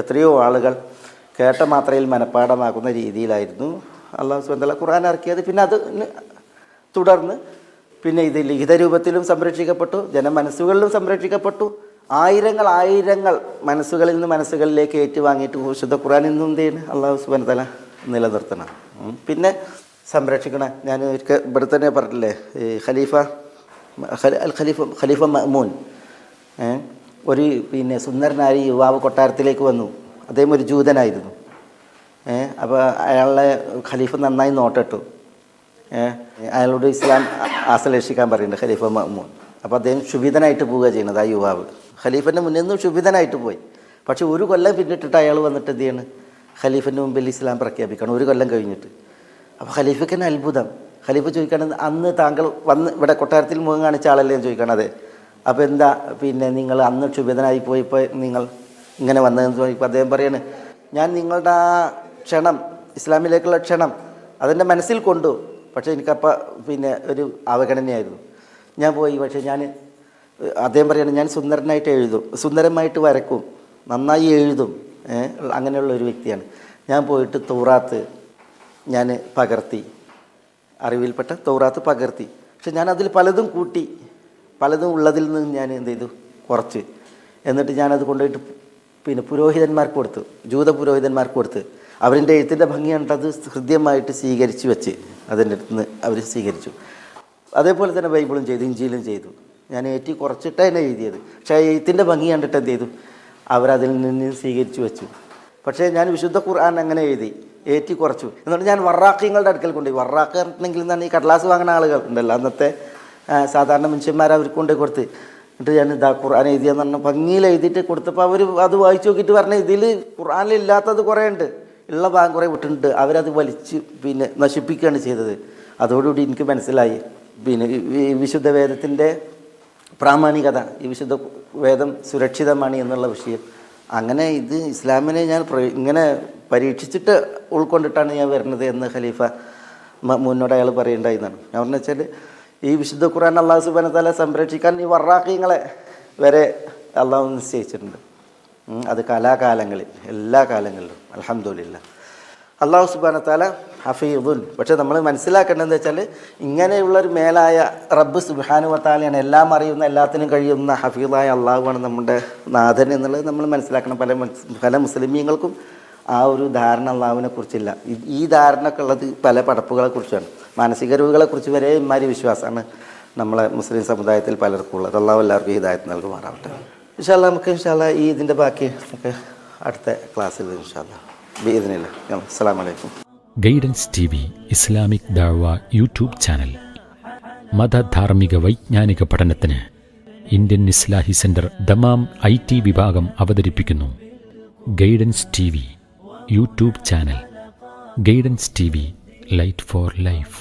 എത്രയോ ആളുകൾ കേട്ട മാത്രയിൽ മനഃപ്പാടമാക്കുന്ന രീതിയിലായിരുന്നു അള്ളാഹു സുബ്ഹാനഹു വ തആല ഖുർആൻ ഇറക്കിയത്. പിന്നെ അത് തുടർന്ന് പിന്നെ ഇത് ലിഖിത രൂപത്തിലും സംരക്ഷിക്കപ്പെട്ടു, ജനമനസ്സുകളിലും സംരക്ഷിക്കപ്പെട്ടു. ആയിരങ്ങൾ മനസ്സുകളിൽ നിന്ന് മനസ്സുകളിലേക്ക് ഏറ്റുവാങ്ങിയിട്ട് വിശുദ്ധ ഖുർആൻ ഇന്നും എന്ത് ചെയ്യുന്നു? അള്ളാഹു സുബ്ഹാനഹു വ തആല നിലനിർത്തണം. പിന്നെ സംരക്ഷിക്കണം. ഞാൻ ഒരിക്കൽ ഇവിടെ തന്നെ പറഞ്ഞില്ലേ, ഈ ഖലീഫ മഅ്മൂൻ ഒരു പിന്നെ സുന്ദരനായ യുവാവ് കൊട്ടാരത്തിലേക്ക് വന്നു. അദ്ദേഹം ഒരു ജൂതനായിരുന്നു. അപ്പോൾ അയാളെ ഖലീഫ നന്നായി നോട്ടിട്ടു. അയാളോട് ഇസ്ലാം ആശ്ലേഷിക്കാൻ പറയുന്നുണ്ട് ഖലീഫ മഅ്മൂൻ. അപ്പോൾ അദ്ദേഹം ക്ഷുഭിതനായിട്ട് പോവുക ചെയ്യുന്നത്. ആ യുവാവ് ഖലീഫൻ്റെ മുന്നിൽ നിന്നും ക്ഷുഭിതനായിട്ട് പോയി. പക്ഷേ ഒരു കൊല്ലം പിന്നിട്ടിട്ട് അയാൾ വന്നിട്ട് എന്ത് ചെയ്യണം? ഖലീഫൻ്റെ മുമ്പിൽ ഇസ്ലാം പ്രഖ്യാപിക്കണം, ഒരു കൊല്ലം കഴിഞ്ഞിട്ട്. അപ്പോൾ ഖലീഫയ്ക്ക് തന്നെ അത്ഭുതം. ഖലീഫ ചോദിക്കണം, അന്ന് താങ്കൾ വന്ന് ഇവിടെ കൊട്ടാരത്തിൽ മുഖം കാണിച്ച ആളല്ലേ എന്ന് ചോദിക്കണം. അതെ. അപ്പോൾ എന്താ പിന്നെ നിങ്ങൾ അന്ന് ക്ഷുഭിതനായി പോയിപ്പോൾ നിങ്ങൾ ഇങ്ങനെ വന്നതെന്ന് ചോദിപ്പോൾ അദ്ദേഹം പറയാണ്, ഞാൻ നിങ്ങളുടെ ആ ക്ഷണം, ഇസ്ലാമിലേക്കുള്ള ക്ഷണം അതെൻ്റെ മനസ്സിൽ കൊണ്ടു. പക്ഷേ എനിക്കപ്പോൾ പിന്നെ ഒരു അവഗണനയായിരുന്നു. ഞാൻ പോയി. പക്ഷേ അദ്ദേഹം പറയുകയാണ്, ഞാൻ സുന്ദരനായിട്ട് എഴുതും, സുന്ദരമായിട്ട് വരക്കും, നന്നായി എഴുതും, അങ്ങനെയുള്ള ഒരു വ്യക്തിയാണ്. ഞാൻ പോയിട്ട് തൗറാത്ത് ഞാൻ പകർത്തി, അറിവിൽപ്പെട്ട തൗറാത്ത് പകർത്തി. പക്ഷെ ഞാൻ അതിൽ പലതും കൂട്ടി, പലതും ഉള്ളതിൽ നിന്ന് ഞാൻ എന്ത് ചെയ്തു? കുറച്ച്. എന്നിട്ട് ഞാനത് കൊണ്ടുപോയിട്ട് പിന്നെ പുരോഹിതന്മാർക്ക് കൊടുത്തു, ജൂത പുരോഹിതന്മാർക്ക് കൊടുത്ത്. അവരിൻ്റെ എഴുത്തിൻ്റെ ഭംഗി കണ്ടിട്ട് അത് ഹൃദ്യമായിട്ട് സ്വീകരിച്ച് വെച്ച് അതിൻ്റെ അടുത്ത് നിന്ന് അവർ സ്വീകരിച്ചു. അതേപോലെ തന്നെ ബൈബിളും ചെയ്തു, ഇഞ്ചിയിലും ചെയ്തു. ഞാൻ ഏറ്റി കുറച്ചിട്ടാണ് എന്നെ എഴുതിയത്. പക്ഷേ ആ എഴുത്തിൻ്റെ ഭംഗി കണ്ടിട്ട് എന്ത് ചെയ്തു? അവരതിൽ നിന്ന് സ്വീകരിച്ചു വെച്ചു. പക്ഷേ ഞാൻ വിശുദ്ധ ഖുർആൻ അങ്ങനെ എഴുതി, ഏറ്റി കുറച്ചു. എന്നിട്ട് ഞാൻ വറാഖിങ്ങളുടെ അടുക്കൽ കൊണ്ടുപോയി. വറാഖ് പറഞ്ഞിട്ടുണ്ടെങ്കിൽ എന്താണ്? ഈ കടലാസ് വാങ്ങുന്ന ആളുകൾ ഉണ്ടല്ലോ, അന്നത്തെ സാധാരണ മനുഷ്യന്മാർ അവർക്ക് കൊണ്ടുപോയി കൊടുത്ത്. എന്നിട്ട് ഞാൻ ഇതാ ഖുർആൻ എഴുതിയെന്ന് പറഞ്ഞാൽ ഭംഗിയിൽ എഴുതിയിട്ട് കൊടുത്തപ്പോൾ അവർ അത് വായിച്ചു നോക്കിയിട്ട് പറഞ്ഞ് ഇതിൽ ഖുർആനിലില്ലാത്തത് കുറേ ഉണ്ട്, ഉള്ള ഭാഗം കുറേ വിട്ടിട്ടുണ്ട്. അവരത് വലിച്ച് പിന്നെ നശിപ്പിക്കുകയാണ് ചെയ്തത്. അതോടുകൂടി എനിക്ക് മനസ്സിലായി പിന്നെ ഈ വിശുദ്ധ വേദത്തിൻ്റെ പ്രാമാണികത, ഈ വിശുദ്ധ വേദം സുരക്ഷിതമാണ് എന്നുള്ള വിഷയം. അങ്ങനെ ഇത് ഇസ്ലാമിനെ ഞാൻ ഇങ്ങനെ പരീക്ഷിച്ചിട്ട് ഉൾക്കൊണ്ടിട്ടാണ് ഞാൻ വരുന്നത് എന്ന് ഖലീഫ മുന്നോട്ട് അയാൾ പറയുണ്ടായിരുന്നാണ്. ഞാൻ പറഞ്ഞു വെച്ചാൽ ഈ വിശുദ്ധ ഖുർആൻ അള്ളാഹു സുബ്ഹാനഹു വ തആല സംരക്ഷിക്കാൻ ഈ വറാഖീങ്ങളെ വരെ അള്ളാഹു നിശ്ചയിച്ചിട്ടുണ്ട്. അത് കാലാകാലങ്ങളിൽ, എല്ലാ കാലങ്ങളിലും അൽഹംദുലില്ലാഹ് അള്ളാഹു സുബ്ഹാനഹു വ തആല ഹഫീദുൻ. പക്ഷേ നമ്മൾ മനസ്സിലാക്കേണ്ടതെന്ന് വെച്ചാൽ ഇങ്ങനെയുള്ളൊരു മേലായ റബ്ബ് സുബ്ഹാനഹു വ തആലയാണ്, എല്ലാം അറിയുന്ന, എല്ലാത്തിനും കഴിയുന്ന ഹഫീദായ അള്ളാഹുവാണ് നമ്മുടെ നാഥൻ എന്നുള്ളത് നമ്മൾ മനസ്സിലാക്കണം. പല മുസ്ലിമീങ്ങൾക്കും ആ ഒരു ധാരണ അള്ളാഹുവിനെ കുറിച്ചില്ല. ഈ ധാരണയൊക്കെ ഉള്ളത് പല പടപ്പുകളെ കുറിച്ചാണ്, മാനസിക രോഗികളെക്കുറിച്ച് വരെ ഇമാതിരി വിശ്വാസമാണ് നമ്മളെ മുസ്ലിം സമുദായത്തിൽ പലർക്കും ഉള്ളത്. അള്ളാഹു എല്ലാവർക്കും ഹിദായത്ത് നൽകുമാറാവട്ടെ. ഇൻഷാ അല്ലാഹ് നമുക്ക് ഈ ഇതിൻ്റെ ബാക്കി നമുക്ക് അടുത്ത ക്ലാസ്സിൽ ഇൻഷാ അല്ലാഹ് ബിഇദ്നില്ലാ. അസ്സലാമു അലൈക്കും. ഗൈഡൻസ് TV ഇസ്ലാമിക് ദഅവ യൂട്യൂബ് ചാനൽ. മതധാർമ്മിക വൈജ്ഞാനിക പഠനത്തിന് Indian Islahi centre Dammam IT വിഭാഗം അവതരിപ്പിക്കുന്നു guidance TV YouTube channel. Guidance TV, light for life.